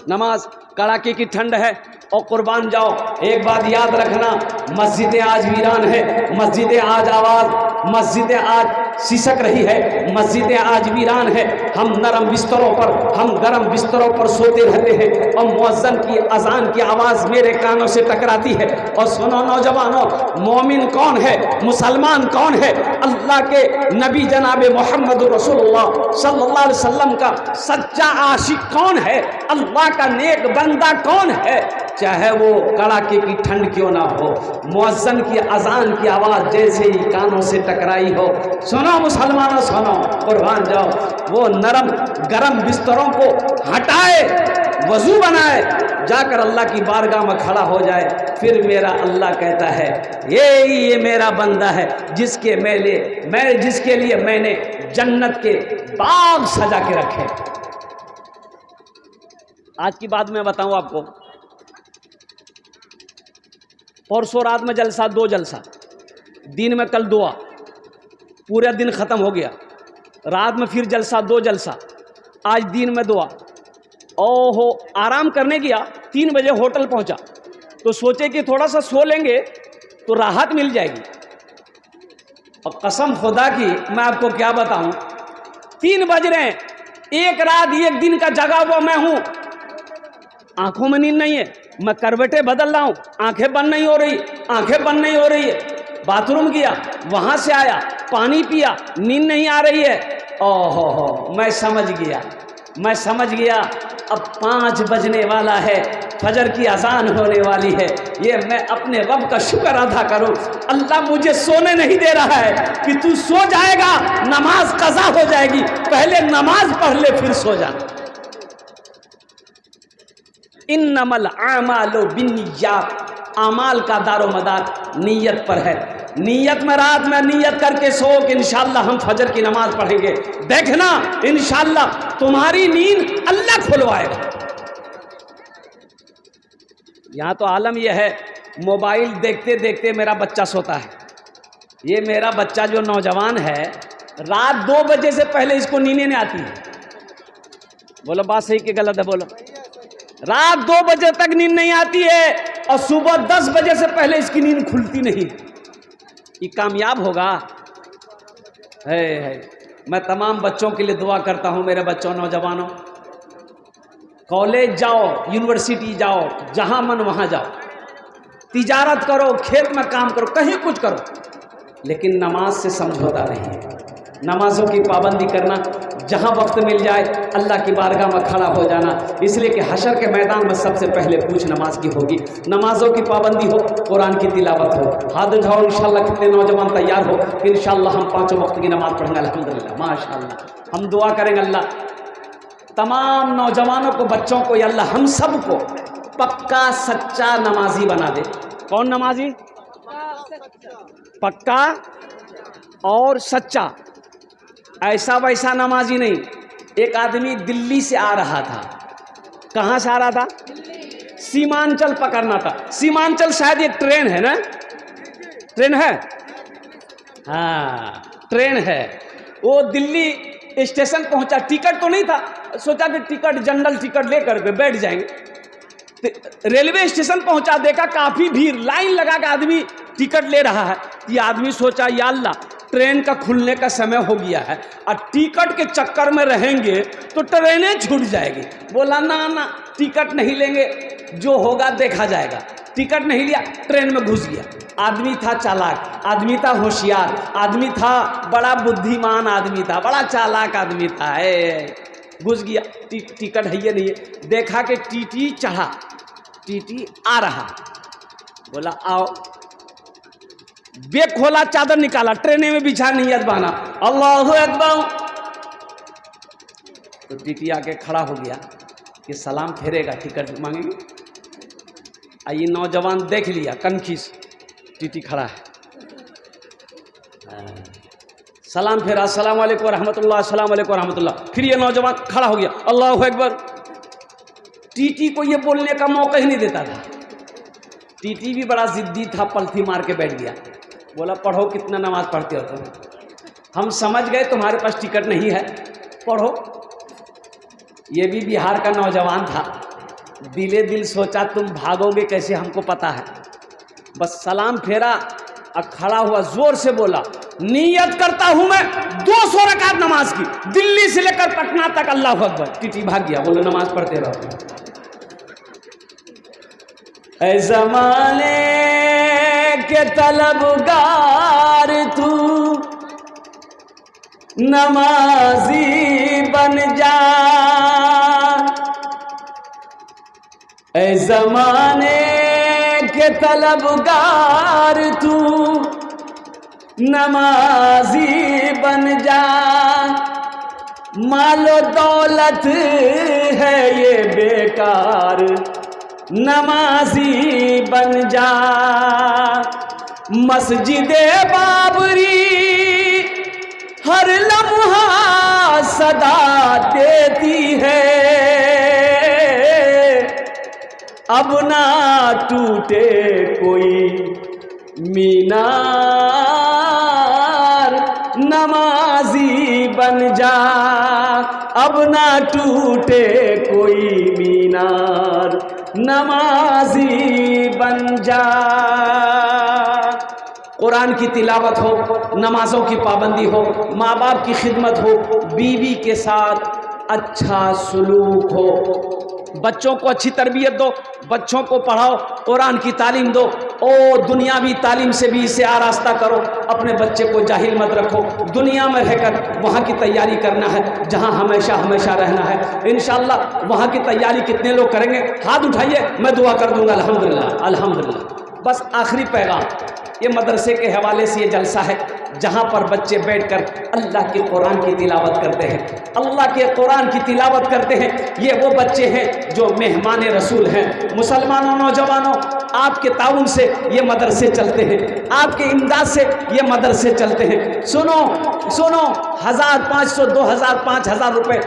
नमाज। कड़ाके की ठंड है और कुर्बान जाओ, एक बात याद रखना, मस्जिदें आज वीरान है, मस्जिदें आज आवाज़, मस्जिदें आज सिसक रही है, मस्जिदें आज वीरान है। हम नरम बिस्तरों पर, हम गर्म बिस्तरों पर सोते रहते हैं और मुअज्जिन की अजान की आवाज़ मेरे कानों से टकराती है। और सुनो नौजवानों, मोमिन कौन है, मुसलमान कौन है? अल्लाह के नबी जनाब मोहम्मद रसूलुल्लाह सल्लल्लाहु अलैहि वसल्लम का सच्चा आशिक कौन है? अल्लाह का नेक बंदा कौन है? चाहे वो कड़ाके की ठंड क्यों ना हो, मुअज्जिन की अजान की आवाज़ जैसे ही कानों से टकराई हो, सुनो मुसलमानों, सुनो, कुर्बान जाओ। वो नरम गरम बिस्तरों को हटाए, वजू बनाए, जाकर अल्लाह की बारगाह में खड़ा हो जाए, फिर मेरा अल्लाह कहता है ये मेरा बंदा है जिसके जिसके लिए मैंने जन्नत के बाग सजा के रखे। आज की बात मैं बताऊं आपको, परसों रात में जलसा, 2 जलसा, दिन में कल दुआ, पूरा दिन ख़त्म हो गया, रात में फिर जलसा, 2 जलसा, आज दिन में दुआ। ओहो, आराम करने गया, 3 बजे होटल पहुंचा तो सोचे कि थोड़ा सा सो लेंगे तो राहत मिल जाएगी। और कसम खुदा की मैं आपको क्या बताऊं, 3 बज रहे हैं, एक रात 1 दिन का जगा हुआ मैं हूं, आंखों में नींद नहीं है, मैं करवटें बदल रहा हूं, आंखें बंद नहीं हो रही, आंखें बंद नहीं हो रही है, बाथरूम गया, वहां से आया, पानी पिया, नींद नहीं आ रही है। ओहो, मैं समझ गया अब 5 बजने वाला है, फजर की अजान होने वाली है, ये मैं अपने रब का शुक्र अदा करूं, अल्लाह मुझे सोने नहीं दे रहा है कि तू सो जाएगा नमाज कज़ा हो जाएगी, पहले नमाज पढ़ ले फिर सो जा। इन्नमल आमालु बिन्नियात, आमाल का दारोमदार नीयत पर है। नीयत में रात में नीयत करके सो कि इंशाअल्लाह हम फजर की नमाज पढ़ेंगे, देखना इंशाअल्लाह तुम्हारी नींद अल्लाह खुलवाएगा। यहाँ तो आलम यह है, मोबाइल देखते देखते मेरा बच्चा सोता है। ये मेरा बच्चा जो नौजवान है, रात 2 बजे से पहले इसको नींद नहीं आती है। बोलो बात सही कि गलत है? बोलो। रात 2 बजे तक नींद नहीं आती है और सुबह 10 बजे से पहले इसकी नींद खुलती नहीं। ये कामयाब होगा? है। मैं तमाम बच्चों के लिए दुआ करता हूं, मेरे बच्चों, नौजवानों, कॉलेज जाओ, यूनिवर्सिटी जाओ, जहां मन वहां जाओ, तिजारत करो, खेत में काम करो, कहीं कुछ करो, लेकिन नमाज से समझौता नहीं है। नमाजों की पाबंदी करना, जहां वक्त मिल जाए अल्लाह की बारगाह में खड़ा हो जाना, इसलिए कि हशर के मैदान में सबसे पहले पूछ नमाज की होगी। नमाजों की पाबंदी हो, कुरान की तिलावत हो। हाथ उठाओ इंशाअल्लाह, कितने नौजवान तैयार हो कि इंशाअल्लाह हम 5 वक्त की नमाज पढ़ेंगे। अल्हम्दुलिल्लाह, माशाअल्लाह। हम दुआ करेंगे अल्लाह तमाम नौजवानों को, बच्चों को, या अल्लाह हम सब को पक्का सच्चा नमाजी बना दे। कौन नमाजी? पक्का और सच्चा, ऐसा वैसा नमाजी नहीं। एक आदमी दिल्ली से आ रहा था। कहाँ से आ रहा था? सीमांचल पकड़ना था। सीमांचल शायद एक ट्रेन है ना? ट्रेन है, हाँ ट्रेन है। वो दिल्ली स्टेशन पहुंचा, टिकट तो नहीं था, सोचा कि टिकट, जनरल टिकट लेकर के बैठ जाएंगे। रेलवे स्टेशन पहुंचा, देखा काफी भीड़, लाइन लगा के आदमी टिकट ले रहा है। ये आदमी सोचा या अल्लाह, ट्रेन का खुलने का समय हो गया है और टिकट के चक्कर में रहेंगे तो ट्रेनें छूट जाएगी। बोला ना टिकट नहीं लेंगे, जो होगा देखा जाएगा। टिकट नहीं लिया, ट्रेन में घुस गया। आदमी था चालाक, आदमी था होशियार, आदमी था बड़ा बुद्धिमान, आदमी था बड़ा चालाक, आदमी था। घुस गया, टिकट है ये नहीं है। देखा कि टीटी चढ़ा, टीटी आ रहा, बोला आओ। बेग खोला, चादर निकाला, ट्रेने में बिछा नियत बाना, अल्लाहु अकबर। तो टीटी आके खड़ा हो गया कि सलाम फेरेगा, टिकट मांगेंगे। ये नौजवान देख लिया, कनखी से टीटी खड़ा है, सलाम फेरा, अस्सलाम वालेकुम रहमतुल्लाह, अस्सलाम वालेकुम रहमतुल्लाह। फिर ये नौजवान खड़ा हो गया, अल्लाहु अकबर। टीटी को ये बोलने का मौका ही नहीं देता था। टीटी भी बड़ा जिद्दी था, पलथी मार के बैठ गया। बोला पढ़ो, कितना नमाज पढ़ते हो तुम? हम समझ गए तुम्हारे पास टिकट नहीं है, पढ़ो। ये भी बिहार का नौजवान था, दिले दिल सोचा तुम भागोगे कैसे, हमको पता है। बस सलाम फेरा और खड़ा हुआ, जोर से बोला, नियत करता हूं मैं 200 रकात नमाज की, दिल्ली से लेकर पटना तक। अल्लाहु अकबर। टीटी भाग गया, बोलो नमाज पढ़ते रहो। ऐ ज़माने के तलबगार तू नमाजी बन जा, ऐ ज़माने के तलबगार तू नमाजी बन जा। मालो दौलत है ये बेकार, नमाजी बन जा। मस्जिदे बाबरी हर लम्हा सदा देती है, अब ना टूटे कोई मीनार, नमाजी बन जा। अब ना टूटे कोई मीनार, नमाजी बन जा। कुरान की तिलावत हो, नमाजों की पाबंदी हो, माँ बाप की खिदमत हो, बीवी के साथ अच्छा सलूक हो, बच्चों को अच्छी तरबियत दो, बच्चों को पढ़ाओ, कुरान की तालीम दो और दुनियावी तालीम से भी इसे आरास्ता करो। अपने बच्चे को जाहिल मत रखो, दुनिया में रहकर वहाँ की तैयारी करना है जहाँ हमेशा हमेशा रहना है। इंशाअल्लाह वहाँ की तैयारी कितने लोग करेंगे, हाथ उठाइए, मैं दुआ कर दूंगा। अल्हम्दुलिल्लाह अल्हम्दुलिल्लाह। बस आखिरी पैगाम, ये मदरसे के हवाले से ये जलसा है जहाँ पर बच्चे बैठकर अल्लाह के कुरान की तिलावत करते हैं, अल्लाह के कुरान की तिलावत करते हैं। ये वो बच्चे हैं जो मेहमान रसूल हैं। मुसलमानों, नौजवानों, आपके ताउन से ये मदरसे चलते हैं, आपके इमदाद से ये मदरसे चलते हैं। सुनो सुनो, 1500, 2000, 5000 रुपये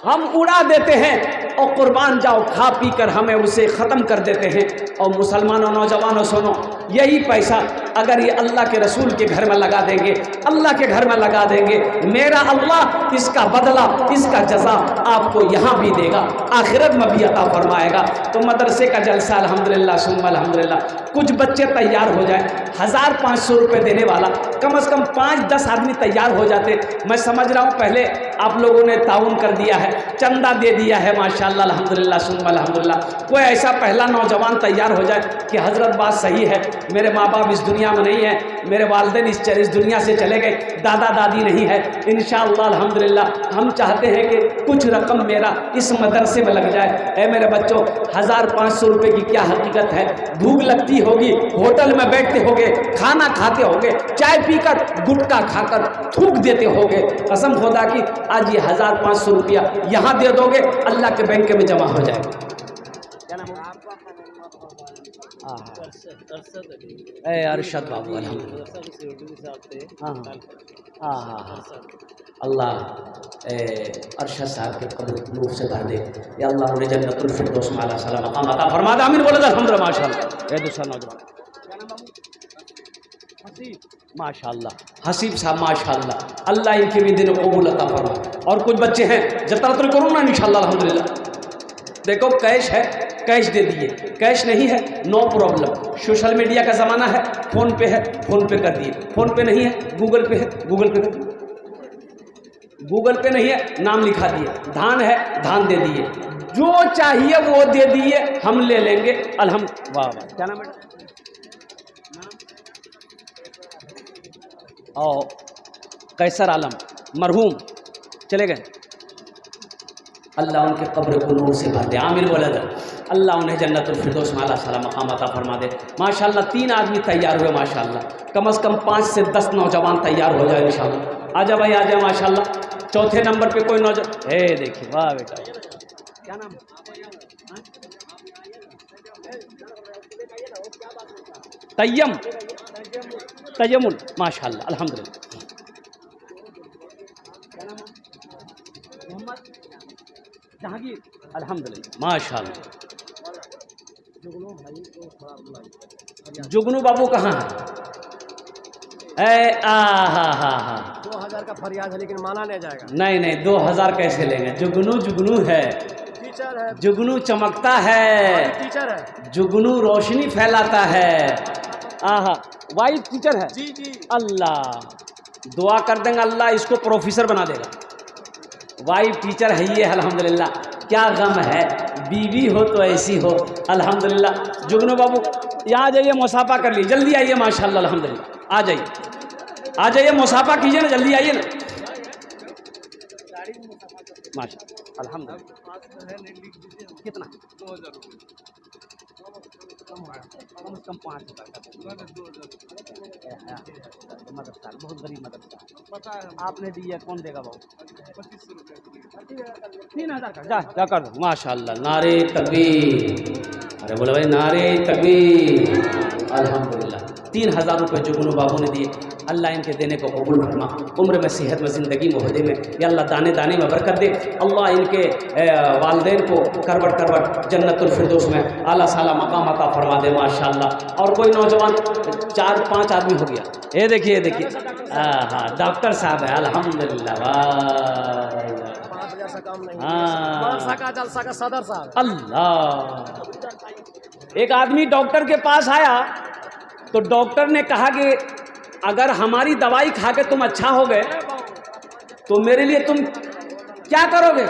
हम उड़ा देते हैं और कुर्बान जाओ खा पी कर हमें उसे ख़त्म कर देते हैं। और मुसलमानों, नौजवानों सुनो, यही पैसा अगर ये अल्लाह के रसूल के घर में लगा देंगे, अल्लाह के घर में लगा देंगे, मेरा अल्लाह इसका बदला, इसका जज़ा आपको यहाँ भी देगा, आखिरत में भी अता फरमाएगा। तो मदरसे का जलसा अल्हम्दुलिल्लाह सुम्मा अल्हम्दुलिल्लाह। कुछ बच्चे तैयार हो जाए, 1500 रुपये देने वाला कम से कम 5-10 आदमी तैयार हो जाते। मैं समझ रहा हूँ पहले आप लोगों ने ताउन कर दिया है, चंदा दे दिया है, माशाअल्लाह अल्हम्दुलिल्लाह सुम्मा अल्हम्दुलिल्लाह। कोई ऐसा पहला नौजवान तैयार हो जाए कि हज़रत बात सही है, मेरे माँ बाप इस दुनिया में नहीं है, मेरे वालिदैन इस दुनिया से चले गए, दादा दादी नहीं है, इंशाअल्लाह अल्हम्दुलिल्लाह हम चाहते हैं कि कुछ रकम मेरा इस मदरसे में लग जाए। ऐ मेरे बच्चों, 1500 रुपये की क्या हकीकत है। भूख लगती होगी, होटल में बैठते होगे, खाना खाते होगे, चाय पीकर गुटखा खाकर थूक देते होगे। कसम खुदा की आज ये 1500 रुपया यहाँ दे दोगे, अल्लाह के बैंक में जमा हो जाएगा। क्या नाम है? अरशद बाबू अल्हम्दुलिल्लाह। हाँ हाँ हाँ, अल्लाह अरशद साहब के कब्र नूर से भर दे, या अल्लाह उन्हें जन्नतुल फिरदौस में आला सलाम मकाम अता फरमा दे। आमीन बोले अल्हम्दुलिल्लाह माशाअल्लाह। ए दूसरा नौजवान माशाअल्लाह, हसीब साहब माशाअल्लाह, अल्लाह इनके भी दिन कबूल अता फरमा। और कुछ बच्चे हैं जतरातुल करूँ ना इंशाअल्लाह अल्हम्दुलिल्लाह। देखो कैश है, कैश दे दिए, कैश नहीं है नो प्रॉब्लम। सोशल मीडिया का ज़माना है, फ़ोन पे है, फ़ोन पे कर दिए, फ़ोन पे नहीं है गूगल पे है, गूगल पे कर दिए, गूगल पे नहीं है नाम लिखा दिए, धान है धान दे दिए, जो चाहिए वो दे दिए, हम ले लेंगे अल्हम्दुलिल्लाह। वाह वाह, क्या नाम है? और कैसर आलम मरहूम चले गए, अल्लाह उनके कब्र को नूर से भर दे। आमीन बोला था। अल्लाह उन्हें जन्नतुल फिरदौस में आला सलाम मकाम अता फरमा दे। माशाअल्लाह 3 आदमी तैयार हुए, माशाअल्लाह कम से कम 5 से 10 नौजवान तैयार हो जाए इंशाअल्लाह। आजा भाई आजा माशाअल्लाह। चौथे नंबर पे कोई नौजवान है, देखिए वाह बेटा, क्या नाम है? तय्यम तयमुल माशाअल्लाह अल्हम्दुलिल्लाह। क्या नाम है? मोहम्मद जहांगीर अल्हम्दुलिल्लाह माशाअल्लाह। जुगनू बाबू कहाँ है? हा 2000 का फरियाद है लेकिन माना नहीं जाएगा। नहीं 2000 कैसे लेंगे? जुगनू है, टीचर है, जुगनू चमकता है, टीचर है, जुगनू रोशनी फैलाता है। आहा, वाइफ टीचर है जी जी। अल्लाह दुआ कर देंगे, अल्लाह इसको प्रोफेसर बना देगा। वाइफ टीचर है ये अल्हम्दुलिल्लाह। क्या गम है, बीवी हो तो ऐसी हो अल्हम्दुलिल्लाह। जुगनू बाबू यहाँ आ जाइए, मुसाफा कर लीजिए, जल्दी आइए माशाअल्लाह अल्हम्दुलिल्लाह। आ जाइए मुसाफा कीजिए ना, जल्दी आइए ना माशाअल्लाह अल्हम्दुलिल्लाह। कितना? 2000 रुपये कम से कम 5000 मदरसा, बहुत गरीब मदरसा। आपने दिया, कौन देगा बाबू? 2500 रुपये। 3,000 का जा कर दो। माशाल्लाह, नारे तकबीर। अरे बोले भाई नारे तकबीर। अल्हम्दुलिल्लाह 3,000 रुपये जो गुनु बाबू ने दिए, अल्लाह इनके देने को कबूल फरमा, उम्र में सेहत में ज़िंदगी मोहदे में या अल्लाह दाने दाने में बरकत दे। अल्लाह इनके वालदेन को करवट करवट जन्नतुल फिरदौस में आला साला मकाम अता फरमा दे माशाल्लाह। और कोई नौजवान 4-5 आदमी हो गया, ये देखिए हाँ डॉक्टर साहब है अल्हम्दुलिल्लाह। वाह 5,000 से कम नहीं। हाँ। मदरसा का जलसा का सदर साहब। अल्लाह। एक आदमी डॉक्टर के पास आया तो डॉक्टर ने कहा कि अगर हमारी दवाई खा के तुम अच्छा हो गए तो मेरे लिए तुम क्या करोगे,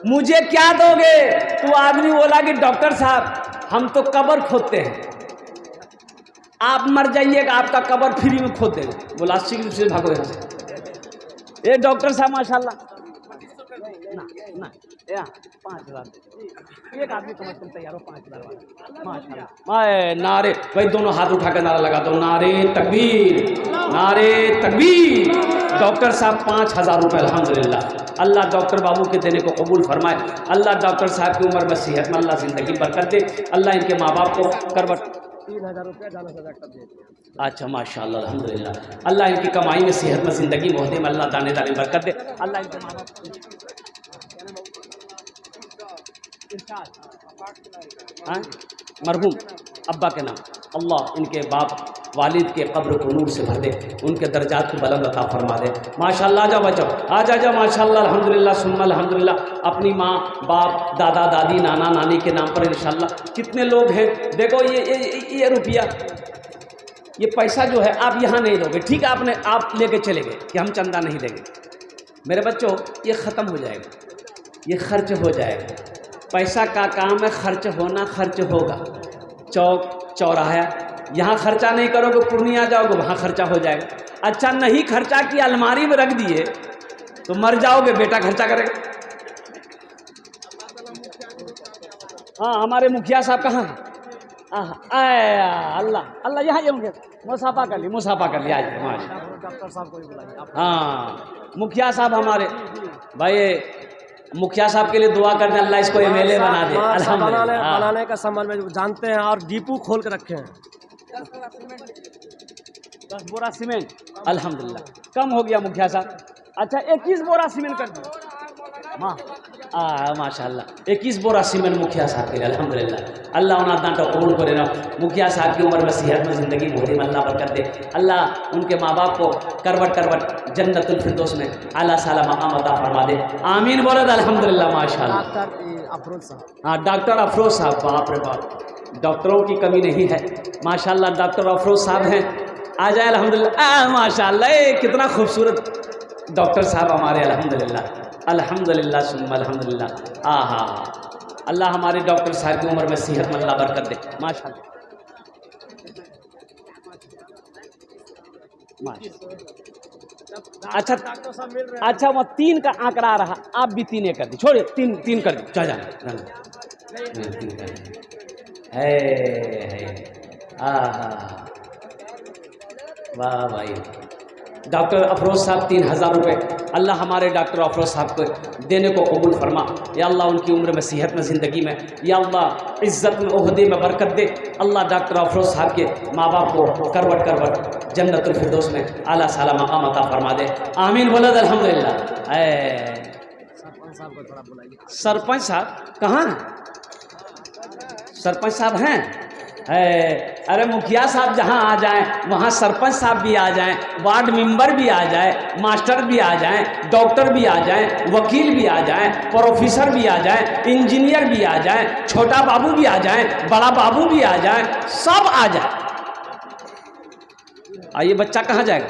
मुझे क्या दोगे? तो आदमी बोला कि डॉक्टर साहब हम तो कब्र खोदते हैं, आप मर जाइएगा आपका कब्र फ्री में खोद देंगे। बोला शीघ्र से भागो यहाँ से। ये डॉक्टर साहब माशाल्लाह ना या 5,000 एक आदमी कम तैयार हो 5,000 वाला माशाल्लाह। नारे भाई दोनों हाथ उठा कर नारा लगा दो, नारे तकबीर, नारे तकबीर। डॉक्टर साहब 5,000 रुपये अल्हम्दुलिल्लाह। अल्लाह डॉक्टर बाबू के देने को कबूल फरमाए। अल्लाह डॉक्टर साहब की उम्र में सेहत में अल्लाह ज़िंदगी बरकत दे। अल्लाह इनके माँ बाप को करवट 3,000 रुपया जाना सजा कर दे। अच्छा माशाल्लाह अल्हम्दुलिल्लाह। अल्लाह इनकी कमाई में सेहत में ज़िंदगी मोहदे में अल्लाह दाने दाने बरकत दे। अल्लाह इनके माँ बाप हाँ मरहूम अब्बा के नाम अल्लाह इनके बाप वालिद के कब्र को नूर से भर दे, उनके दर्जात को बुलंद अता फरमा दे माशाल्लाह। आ जाओ बच्चों, आ जा माशाल्लाह अल्हम्दुलिल्लाह सुम्मा अल्हम्दुलिल्लाह। अपनी माँ बाप दादा दादी नाना नानी के नाम पर इंशाल्लाह कितने लोग हैं। देखो ये रुपया ये पैसा जो है आप यहाँ नहीं दोगे, ठीक है, आप लेके चले गए कि हम चंदा नहीं देंगे। मेरे बच्चों ये ख़त्म हो जाएगा, ये खर्च हो जाएगा। पैसा का काम है खर्च होना, खर्च होगा। चौक चौराहा यहाँ खर्चा नहीं करोगे, पूर्णिया जाओगे वहाँ खर्चा हो जाएगा। अच्छा नहीं खर्चा की अलमारी में रख दिए तो मर जाओगे, बेटा खर्चा करेगा। हाँ हमारे मुखिया साहब कहाँ हैं? अल्लाह अल्लाह यहाँ ये मुसाफा कर लिया आज डॉक्टर साहब को भी बुलाइए। हाँ मुखिया साहब हमारे भाई, मुखिया साहब के लिए दुआ कर दें अल्लाह इसको एमएलए बना दे। अल्हम्दुलिल्लाह बनाने का संबंध में जानते हैं और डिपो खोल के रखे हैं। 10 बोरा सीमेंट अल्हम्दुलिल्लाह कम हो गया मुखिया साहब। अच्छा 21 बोरा सीमेंट कर दो माशाल्लाह 21 बोरा सीमेंट मुखिया साहब के लिए अल्हम्दुलिल्लाह। अल्लाह उन्हें दांटा कबूल करे ना। मुखिया साहब की उम्र में सेहत में ज़िंदगी मोहदे में अल्लाह बरकत दे। अल्लाह उनके माँ बाप को करवट करवट जन्नतुल फिरदौस में आला साला मकाम अता फरमा दे। आमीन बोले अल्हम्दुलिल्लाह माशाल्लाह। डॉक्टर अफरोज साहब, हाँ डॉक्टर अफरोज साहब, बाप रे बाप डॉक्टरों की कमी नहीं है माशाल्लाह। डॉक्टर अफरोज साहब हैं, आ जाए अल्हम्दुलिल्लाह। माशाल्लाह कितना खूबसूरत डॉक्टर साहब हमारे अल्हम्दुलिल्लाह अल्हम्दुलिल्लाह सुम्मा अल्हम्दुलिल्लाह। हाँ अल्लाह हमारे डॉक्टर साहब की उम्र में सेहत में अल्लाह बरकत दे माशाल्लाह। अच्छा डॉक्टर साहब मिल रहे हैं। अच्छा वो 3 का आंकड़ा रहा, आप भी 3 कर दी, छोड़िए 3 कर दी, जा वाह भाई। डॉक्टर अफरोज साहब 3,000 रुपये अल्लाह हमारे डॉक्टर अफरोज साहब को देने को कबूल फरमा। या अल्लाह उनकी उम्र में सेहत में ज़िंदगी में या अल्लाह इज़्ज़त में ओहदे में बरकत दे। अल्लाह डॉक्टर अफरोज साहब के माँ बाप को करवट करवट जन्नतुल फिरदौस में आला साला मकाम अता फरमा दे। आमीन बोला अल्हम्दुलिल्लाह। सरपंच साहब को थोड़ा बुलाइए। सरपंच साहब कहाँ हैं? सरपंच साहब हैं? अरे मुखिया साहब जहाँ आ जाएं वहाँ सरपंच साहब भी आ जाएं, वार्ड मेंबर भी आ जाए, मास्टर भी आ जाएं, डॉक्टर भी आ जाएं, वकील भी आ जाएं, प्रोफेसर भी आ जाएं, इंजीनियर भी आ जाएं, छोटा बाबू भी आ जाएं, बड़ा बाबू भी आ जाएं, सब आ जाए। ये बच्चा कहाँ जाएगा?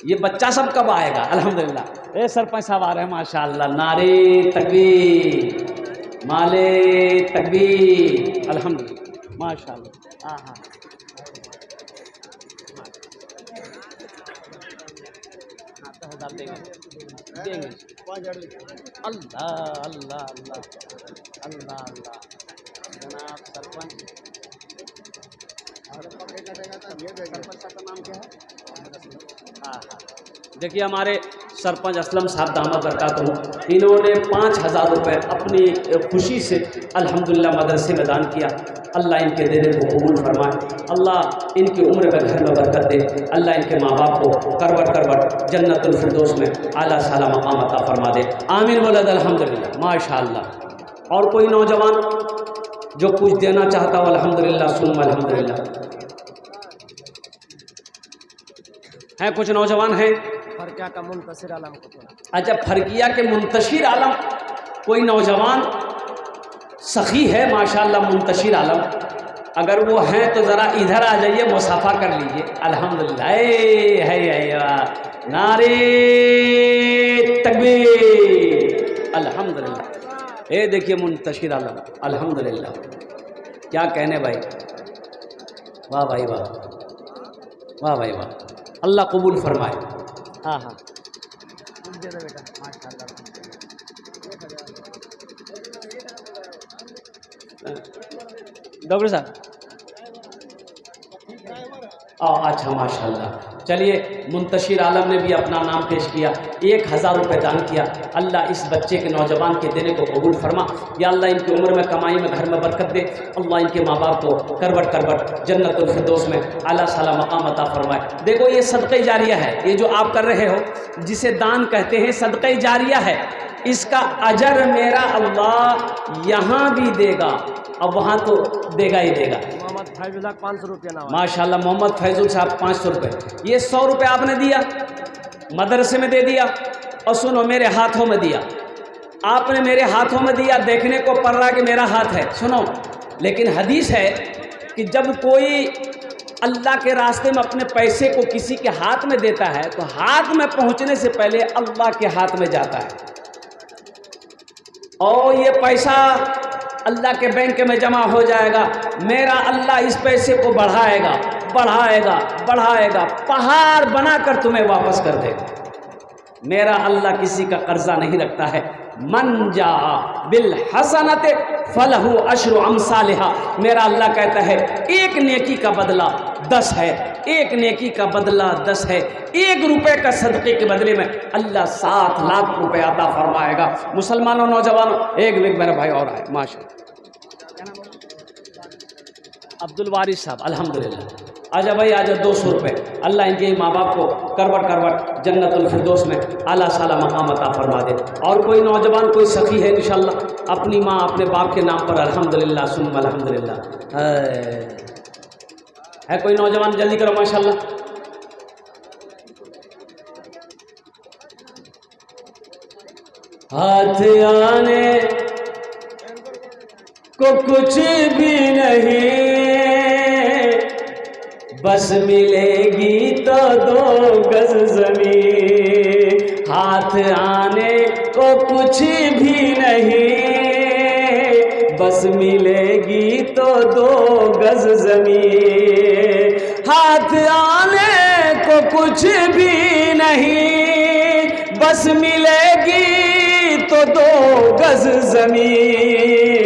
ये बच्चा सब कब आएगा? अल्हम्दुलिल्लाह ये सरपंच साहब आ रहे हैं माशाअल्लाह। नारे तकबीर, माले तकबीर अल्हम्दुलिल्लाह माशाअल्लाह। हाँ देंगे अल्लाह अल्लाह अल्लाह अल्लाह अल्लाह। जनाब सरपंच सरपंच का नाम क्या है? हाँ देखिए हमारे सरपंच असलम साहब दामद बरकातहू, इन्होंने 5,000 रुपये अपनी खुशी से अल्हम्दुलिल्लाह मदरसे में दान किया। अल्लाह इनके देने को कबूल फरमाए, अल्लाह इनकी उम्र में घर में बरकत दे, अल्लाह इनके माँ बाप को करवट करवट जन्नतुल फिरदौस में आला साला मकाम अता फरमा दे। आमीन बोलद अल्हम्दुलिल्लाह माशाअल्लाह। और कोई नौजवान जो कुछ देना चाहता हो अल्हम्दुलिल्लाह सुम्मा अल्हम्दुलिल्लाह। हैं कुछ नौजवान हैं? फरकिया का मुंतशिर आलम को थोड़ा। अच्छा, फरकिया के मुंतशिर आलम कोई नौजवान सखी है माशाअल्लाह, मुंतशिर आलम, अगर वो हैं तो ज़रा इधर आ जाइए, मुसाफा कर लीजिए। अल्हम्दुलिल्लाह है नारे तकबीर अल्हम्दुलिल्लाह। ये देखिए मुंतशिर आलम अल्हम्दुलिल्लाह, क्या कहने भाई, वाह भाई वाह, वाह भाई वाह, अल्लाह कबूल फरमाए। हाँ हाँ दे दो बेटा माशाअल्लाह। डॉक्टर साहब अच्छा माशाअल्लाह। चलिए, मुंतशिर आलम ने भी अपना नाम पेश किया, 1,000 रुपये दान किया। अल्लाह इस बच्चे के नौजवान के देने को कबूल फरमा, या अल्लाह इनकी उम्र में कमाई में घर में बरकत दे, अल्लाह इनके माँ बाप को करवट करवट जन्नतुल फिरदौस में आला साला मकाम अता फरमाए। देखो ये सदक़े जारिया है, ये जो आप कर रहे हो जिसे दान कहते हैं सदक़े जारिया है, इसका अजर मेरा अल्लाह यहाँ भी देगा और वहाँ तो देगा ही देगा। मोहम्मद फैजुल्लाह 500 रुपया ना माशाल्लाह, मोहम्मद फैजुल साहब 500 रुपये, ये 100 रुपये आपने दिया, मदरसे में दे दिया, और सुनो मेरे हाथों में दिया, आपने मेरे हाथों में दिया, देखने को पड़ रहा कि मेरा हाथ है, सुनो, लेकिन हदीस है कि जब कोई अल्लाह के रास्ते में अपने पैसे को किसी के हाथ में देता है तो हाथ में पहुंचने से पहले अल्लाह के हाथ में जाता है, और ये पैसा अल्लाह के बैंक में जमा हो जाएगा। मेरा अल्लाह इस पैसे को बढ़ाएगा बढ़ाएगा बढ़ाएगा, पहाड़ बनाकर तुम्हें वापस कर देगा। मेरा अल्लाह किसी का कर्जा नहीं रखता है। मन जा बिल हसनत फलहु अशरु अमसालिहा, मेरा अल्लाह कहता है एक नेकी का बदला 10 है, एक नेकी का बदला 10 है। 1 रुपये का सदक़े के बदले में अल्लाह 7 लाख रुपए अता फरमाएगा। मुसलमानों नौजवानों, एक मेरा भाई और आए माशा अब्दुल वारिस साहब अल्हम्दुलिल्लाह, आजा भाई आजा, 200 रुपये। अल्लाह इनके माँ बाप को करवट करवट जन्नतुल फिरदौस में आला साला मकाम अता फरमा दे। और कोई नौजवान कोई सखी है इंशाअल्लाह अपनी माँ अपने बाप के नाम पर अल्हम्दुलिल्लाह सुम्मा अल्हम्दुलिल्लाह है कोई नौजवान, जल्दी करो माशाअल्लाह। हाथ आने को कुछ भी नहीं, बस मिलेगी तो 2 गज ज़मीन। हाथ आने को कुछ भी नहीं, बस मिलेगी तो 2 गज ज़मीन। हाथ आने को कुछ भी नहीं, बस मिलेगी तो 2 गज ज़मीन।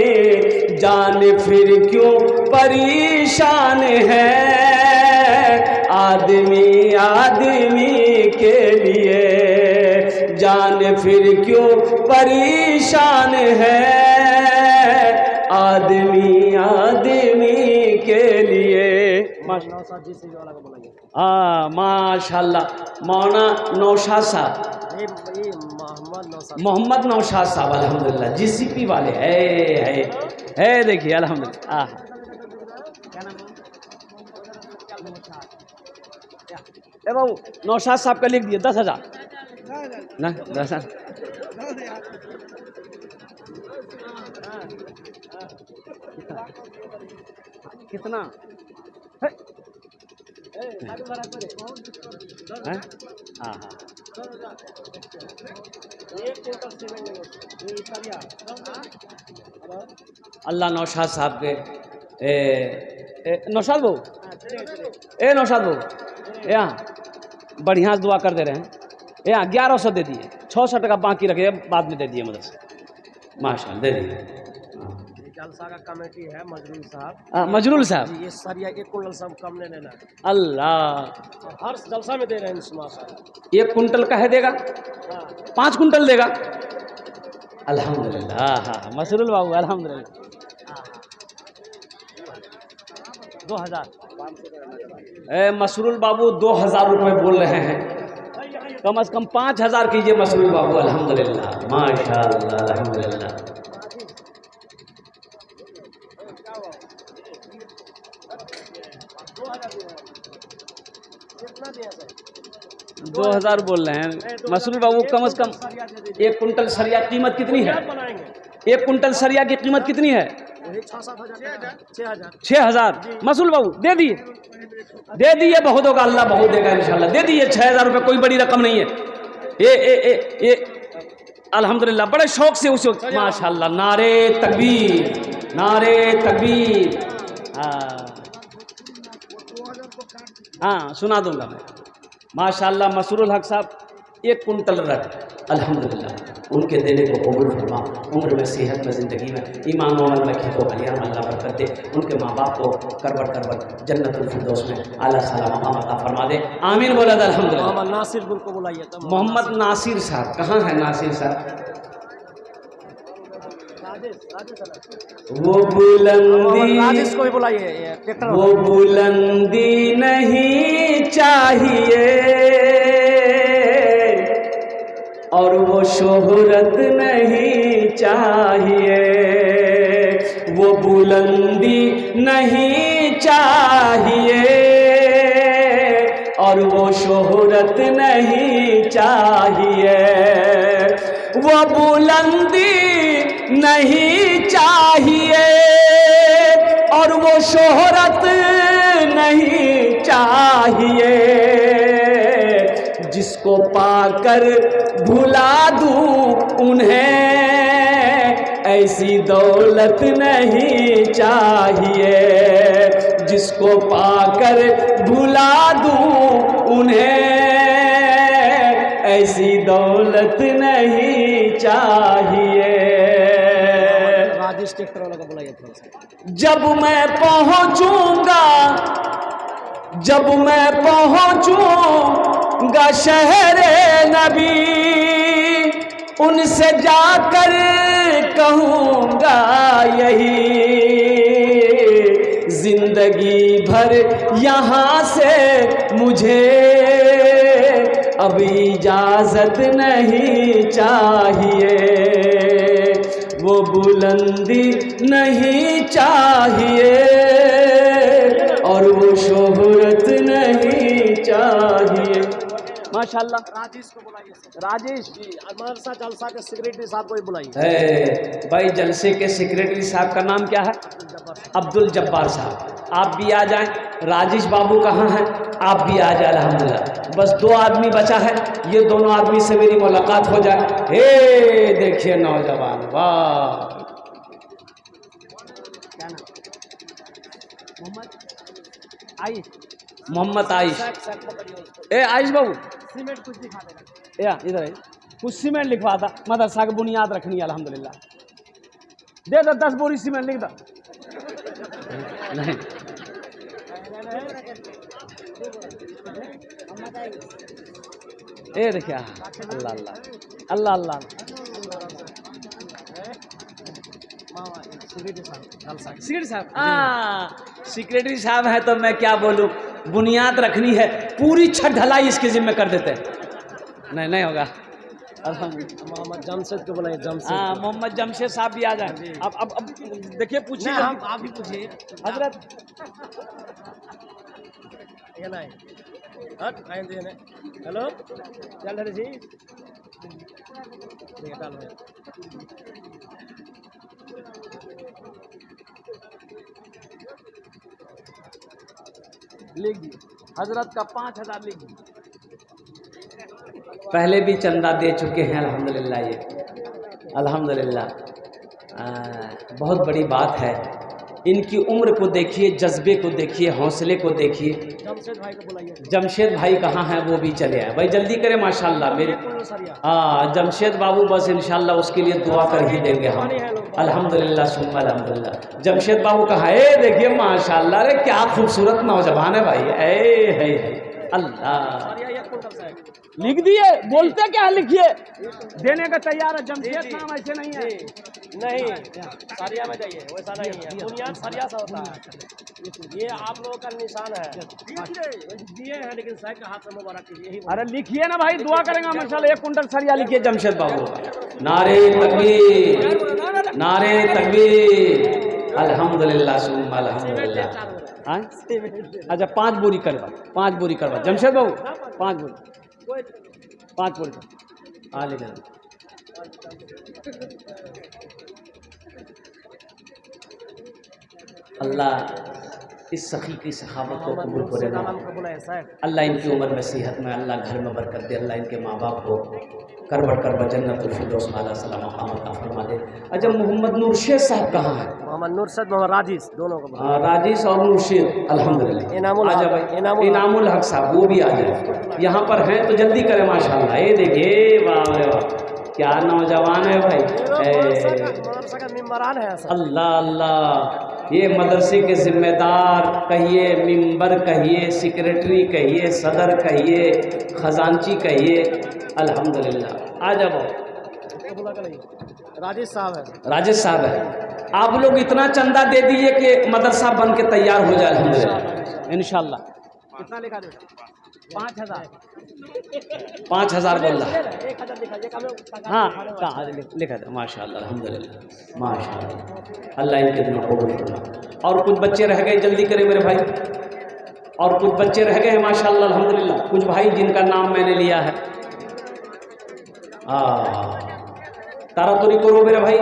जान फिर क्यों परेशान है आदमी आदमी के लिए, जान फिर क्यों परेशान है आदमी आदमी के लिए। हाँ माशाल्लाह, मौलाना नौशाद साहब, मोहम्मद नौशाद साहब अल्हम्दुलिल्लाह जीसीपी वाले है देखिए अल्हम्दुलिल्लाह। ए बाबू नौशाद साहब का लिख दिए 10,000 ना 10,000 कितना है? हाँ हाँ अल्लाह नौशाद साहब के नौशाद बहू नौशाद बहू यहाँ बढ़िया दुआ कर दे रहे हैं। यहाँ 1100 दे दिए, 600 टका बाकी रखे बाद में दे दिए मदद से माशाअल्लाह दे दिए। जलसा का कमेटी है मजरूल साहब। मजरूल साहब, जी, ये सरिया एक कुंटल सब कम ने लेना है। अल्लाह, हर जलसा में दे रहे हैं इस्मा साहब। 1 कुंटल का है देगा, हाँ 5 कुंटल देगा। अल्हम्दुलिल्लाह, हाँ मसरूल बाबू अल्हम्दुलिल्लाह। 2000 मसरूल बाबू 2000 रुपये बोल रहे हैं, कम से कम 5000 कीजिए मसरूल बाबू। अल्हम्दुलिल्लाह, माशाअल्लाह, अल्हम्दुलिल्लाह। कितना दिया सर? 2000 बोल रहे हैं मसरूल बाबू। कम से कम 1 कुंटल सरिया कीमत कितनी है? 1 कुंटल सरिया की कीमत कितनी है? 6000। मसरूल बाबू दे दिए, दे दिए, बहुत होगा, अल्लाह बहुत देगा इंशाल्लाह। दे दिए 6000 रुपये, कोई बड़ी रकम नहीं है। ये अल्हम्दुलिल्लाह, बड़े शौक से उस वक्त माशाल्लाह, नारे तकबीर, नारे तकबीर। हाँ सुना दूंगा मैं। माशाल्लाह मसरूल हक साहब 1 कुंटल रख, अल्हम्दुलिल्लाह उनके देने को कबूल फरमा, उम्र में, सेहत में, ज़िंदगी में, ईमान और अमल में खेतों खलियान में अल्लाह बरकत दे। उनके माँ बाप को करवट जन्नतुल फिरदौस में आला साला मकाम अता फरमा दे। आमीन बोला था अल्हम्दुलिल्लाह। मोहम्मद नासिर गुल को बुलाइए। मोहम्मद नासिर साहब कहाँ है? नासिर साहब वो बुलंदी, राजेश को भी बुलाइए। वो बुलंदी नहीं चाहिए और वो शोहरत नहीं चाहिए, वो बुलंदी नहीं चाहिए और वो शोहरत नहीं चाहिए, वो बुलंदी नहीं चाहिए और वो शोहरत नहीं चाहिए, जिसको पाकर भुला दूं उन्हें ऐसी दौलत नहीं चाहिए, जिसको पाकर भुला दूं उन्हें ऐसी दौलत नहीं चाहिए। राजेश ट्रैक्टर वाला का बुलाइए थोड़ा सा। जब मैं पहुंचूंगा शहरे नबी, उनसे जाकर कहूँगा यही, जिंदगी भर यहाँ से मुझे अब इजाज़त नहीं चाहिए, वो बुलंदी नहीं चाहिए और वो शोहरत नहीं चाहिए। माशाल्लाह। राजेश को बुलाइए। राजेश जी, मदरसा जलसा के सेक्रेटरी साहब को भी बुलाइए। भाई जलसे के सेक्रेटरी साहब का नाम क्या है? अब्दुल जब्बार साहब। आप भी आ जाएं। राजेश बाबू कहाँ हैं? आप भी आ जाए। अल्हम्दुलिल्लाह, बस 2 आदमी बचा है, ये दोनों आदमी से मेरी मुलाकात हो जाए। हे देखिए नौजवान, वाह, क्या नाम? मोहम्मद आइश। ए आइश बाबू, सीमेंट कुछ दिखा देना। या इधर है, कुछ सीमेंट लिखवा था, मदरसा की बुनियाद रखनी है। अल्हम्दुलिल्लाह दे दो, 10 बोरी सीमेंट लिख दो। नहीं ए देखिए, अल्लाह अल्लाह अल्लाह अल्लाह। सेक्रेटरी साहब, सेक्रेटरी साहब है तो मैं क्या बोलूँ, बुनियाद रखनी है, पूरी छत ढलाई इसके जिम्मे कर देते हैं। नहीं होगा। मोहम्मद जमशेद को बुलाइए। जमशेद, हाँ मोहम्मद जमशेद साहब भी आ जाए। अब देखिए, पूछिए, आप भी पूछिए हजरत। हेलो, चल रहे जी, डाल रहे लिख दी हजरत का 5000 लिख दी। पहले भी चंदा दे चुके हैं अल्हम्दुलिल्लाह। ये अल्हम्दुलिल्लाह बहुत बड़ी बात है इनकी उम्र को देखिए, जज्बे को देखिए, हौसले को देखिए। जमशेद भाई को बुलाइए। जमशेद भाई कहाँ हैं, वो भी चले आए भाई, जल्दी करें माशाल्लाह मेरे। हाँ जमशेद बाबू, बस इंशाल्लाह उसके लिए दुआ कर ही देंगे हम। अल्हम्दुलिल्लाह सुम्मा अल्हम्दुलिल्लाह। जमशेद बाबू कहाँ है, देखिए माशाल्लाह, अरे क्या खूबसूरत नौजवान है भाई, है अल्लाह। लिख दिए, बोलते क्या लिखिए, देने का तैयार है। जमशेद नाम ऐसे नहीं है, नहीं सरिया में जाइए, वैसा नहीं है, बुनियाद सरिया सा होता है। ये आप लोगों का निशान है, दिए हैं लेकिन साहब का हाथ से मुबारक कीजिए। अरे लिखिए ना भाई, दुआ करेंगे माशाल्लाह। 1 कुंटल सरिया लिखिए जमशेद बाबू। नारे तकबीर, नारे तकबीर, अल्हम्दुलिल्लाह सुम्मा अल्हम्दुलिल्लाह। हाँ अच्छा 5 बोरी करवा, 5 बोरी करवा जमशेद बाबू, 5 बोरी, 5 बोरी हाँ ले जाना। अल्लाह इस सखी की सखावत को कबूल करे ना। अल्लाह इनकी उम्र में सेहत में, अल्लाह घर में बरकत दे। अल्लाह इनके माँ बाप को करबट करबट जन्नतुल फिरदौस आला सलाम मकाम अता फरमा दे। अच्छा मोहम्मद नूरशेद साहब कहाँ हैं? मोहम्मद नूरशेद, मोहम्मद राजिस, दोनों को। हाँ राजिस और नूरशेद अल्हम्दुलिल्लाह। आजा भाई, इनामुल हक साहब वो भी आ जाए, यहाँ पर हैं तो जल्दी करें माशाल्लाह। ये देखिए वाह रे वाह, क्या नौजवान है भाई, अल्लाह अल्लाह। ये मदरसे के जिम्मेदार कहिए, मिंबर कहिए, सेक्रेटरी कहिए, सदर कहिए, खजांची कहिए, अल्हम्दुलिल्लाह। आ जाओ, राजेश साहब है, राजेश साहब है। आप लोग इतना चंदा दे दीजिए कि मदरसा बन के तैयार हो जाए अल्हम्दुलिल्लाह इंशाल्लाह। कितना लिखा दे? 5000 5000 बोल रहा है। 1000 लिखा। हाँ लिखा था माशाल्लाह अल्हम्दुलिल्लाह माशाल्लाह। अल्लाह इनके दिनों को कबूल फरमाए। और कुछ बच्चे रह गए, जल्दी करें मेरे भाई, और कुछ बच्चे रह गए हैं माशाल्लाह अल्हम्दुलिल्लाह। कुछ भाई जिनका नाम मैंने लिया है, तारातुरी करो मेरे भाई।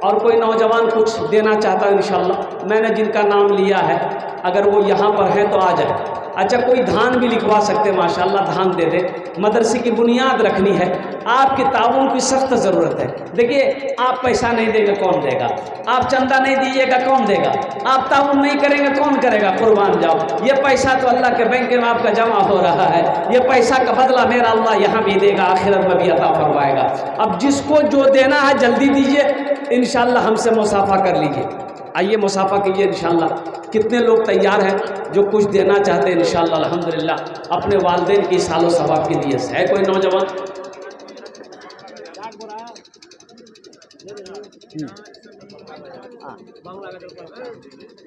और कोई नौजवान कुछ देना चाहता है इंशाल्लाह, मैंने जिनका नाम लिया है, अगर वो यहाँ पर है तो आ जाए। अच्छा कोई धान भी लिखवा सकते हैं माशाल्लाह, धान दे दे। मदरसे की बुनियाद रखनी है, आपके ताउन की सख्त ज़रूरत है। देखिए आप पैसा नहीं देंगे कौन देगा, आप चंदा नहीं दीजिएगा कौन देगा, आप ताउन नहीं करेंगे कौन करेगा, कुर्बान जाओ। ये पैसा तो अल्लाह के बैंक में आपका जमा हो रहा है, ये पैसा का बदला मेरा अल्लाह यहाँ भी देगा, आखिरत में भी अता फरमाएगा। अब जिसको जो देना है जल्दी दीजिए, इंशाल्लाह हमसे मुसाफा कर लीजिए। आइए मुसाफा कीजिए इंशाल्लाह। कितने लोग तैयार हैं जो कुछ देना चाहते हैं इंशाल्लाह अल्हम्दुलिल्लाह अपने वालिदैन की सालो सवाब के लिए है। कोई नौजवान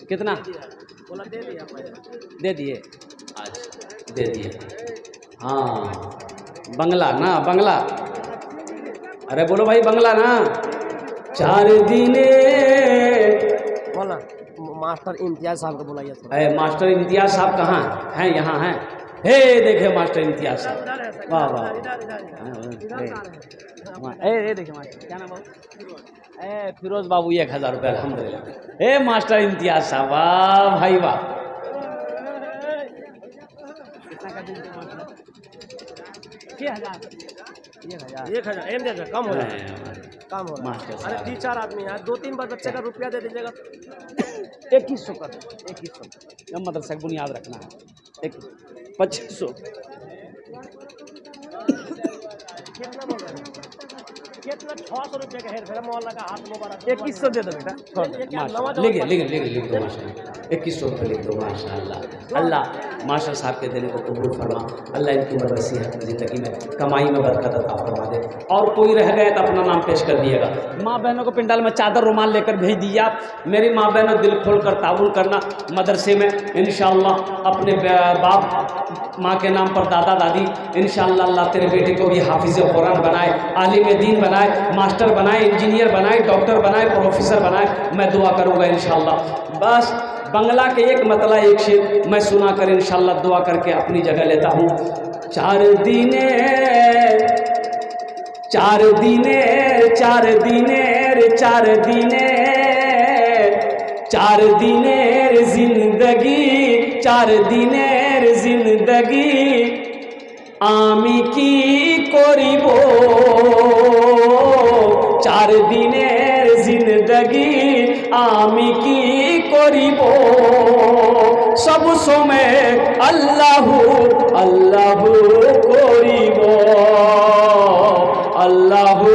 कितना दे दिए? अच्छा दे दिए। हाँ बंगला ना, बंगला, अरे बोलो भाई बंगला ना। 4 दिने बोला मास्टर इम्तियाज साहब को बुलाइए। मास्टर इम्तियाज साहब कहाँ हैं? यहाँ हैं। हे देखे मास्टर इम्तियाज साहब, वाह वाह। देखिए मास्टर क्या नाम है? फिरोज बाबू 1000 रुपये अल्हम्दुलिल्लाह। हे मास्टर इम्तियाज साहब, वाह भाई वाह। कितना का दिन? 1000 कम हो रहा है, कम हो रहा है। अरे 3-4 आदमी है, 2-3 बार बच्चे का रुपया दे दीजिएगा। 2100 का, 2100 मदरसा की बुनियाद रखना है। 2500 कितना 600 रुपये का हेर फेर, मोहल्ला का हाथ मुबारक। 2100 दे दो बेटा, लिख दो माशाल्लाह। 2100 रुपये लिख दो माशाल्लाह। अल्लाह मास्टर साहब के देने को कबूल फरमा। अल्लाह इनकी उम्र में सेहत ज़िंदगी में कमाई में बरकत अता फरमा दे। और कोई रह गए तो अपना नाम पेश कर दिएगा। माँ बहनों को पिंडाल में चादर रुमाल लेकर भेज दिया आप। मेरी माँ बहनों दिल खोल कर ताउन करना मदरसे में इंशाअल्लाह। अपने बाप माँ के नाम पर दादा दादी, इंशाअल्लाह अल्लाह तेरे बेटे को भी हाफिज़ कुरान बनाए, आलिम दीन बनाए, मास्टर बनाए, इंजीनियर बनाए, डॉक्टर बनाए, प्रोफेसर बनाए। मैं दुआ करूँगा इंशाअल्लाह। बस बंगला के एक मतला एक शेर मैं सुना कर इंशाअल्लाह दुआ करके अपनी जगह लेता हूँ। 4 दिने 4 दिने 4 दिने 4 दिने 4 दिने जिंदगी 4 दिने जिंदगी आमी की करिब 4 दिने जिंदगी আমি কি করিব সব সময় আল্লাহু আল্লাহু করিব আল্লাহু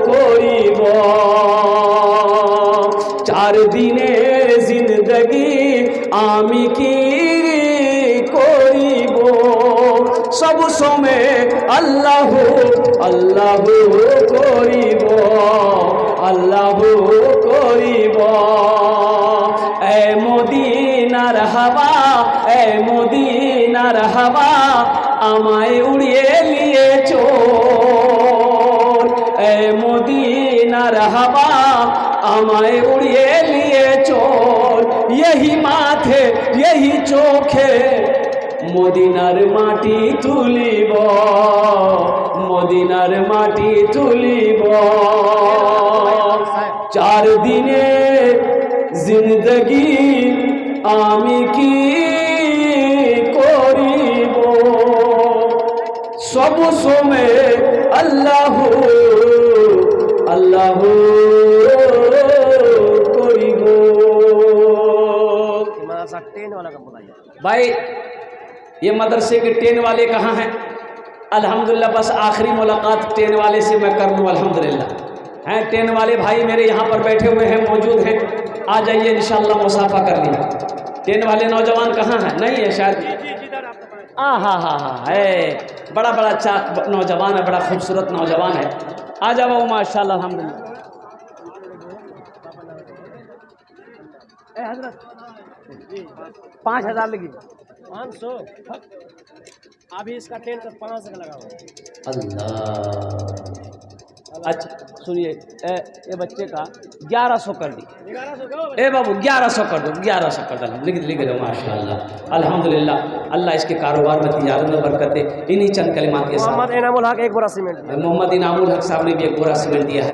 করিব চার দিনের জিন্দগি আমি কি করিব সব সময় আল্লাহু আল্লাহু করিব আল্লাহু করিব এ মদিনার হাওয়া এ মদিনার হাওয়া আমায় উড়িয়ে নিয়ে চল এ মদিনার হাওয়া আমায় উড়িয়ে নিয়ে চল यही माथे यही चोखे মদিনার মাটি তুলিব মদিনার মাটি তুলিব চার দিনের জিন্দগি আমি কি করিব সব সময় আল্লাহু আল্লাহু করিব मदरसा टेन वाला का बुलाइए भाई ये मदरसे के टेन वाले कहाँ हैं अल्हम्दुलिल्लाह बस आखिरी मुलाकात टेन वाले से मैं कर लूँ अल्हम्दुलिल्लाह हैं टेन वाले भाई मेरे यहाँ पर बैठे हुए हैं मौजूद हैं आ जाइए इंशाअल्लाह मुसाफा कर लीजिए टेन वाले नौजवान कहाँ हैं नहीं है शायद हाँ है बड़ा बड़ा अच्छा नौजवान है बड़ा खूबसूरत नौजवान है आ जाओ माशाअल्लाह अल्हम्दुलिल्लाह हजरत 5,000 लगी 500 अभी इसका टेन 500 का लगा हुआ अल्लाह अच्छा सुनिए ये बच्चे का 1100 कर दी 1100 का ए बाबू 1100 कर दो 1100 कर दो लिख दो माशाअल्लाह अल्हम्दुलिल्लाह अल्लाह इसके कारोबार में तिजारत में बरकत दे इन्हीं चंद कलिमात के साथ मोहम्मद इनामुल हक एक बोरा सीमेंट मोहम्मद इनामुल हक साहब ने भी एक बोरा सीमेंट दिया है।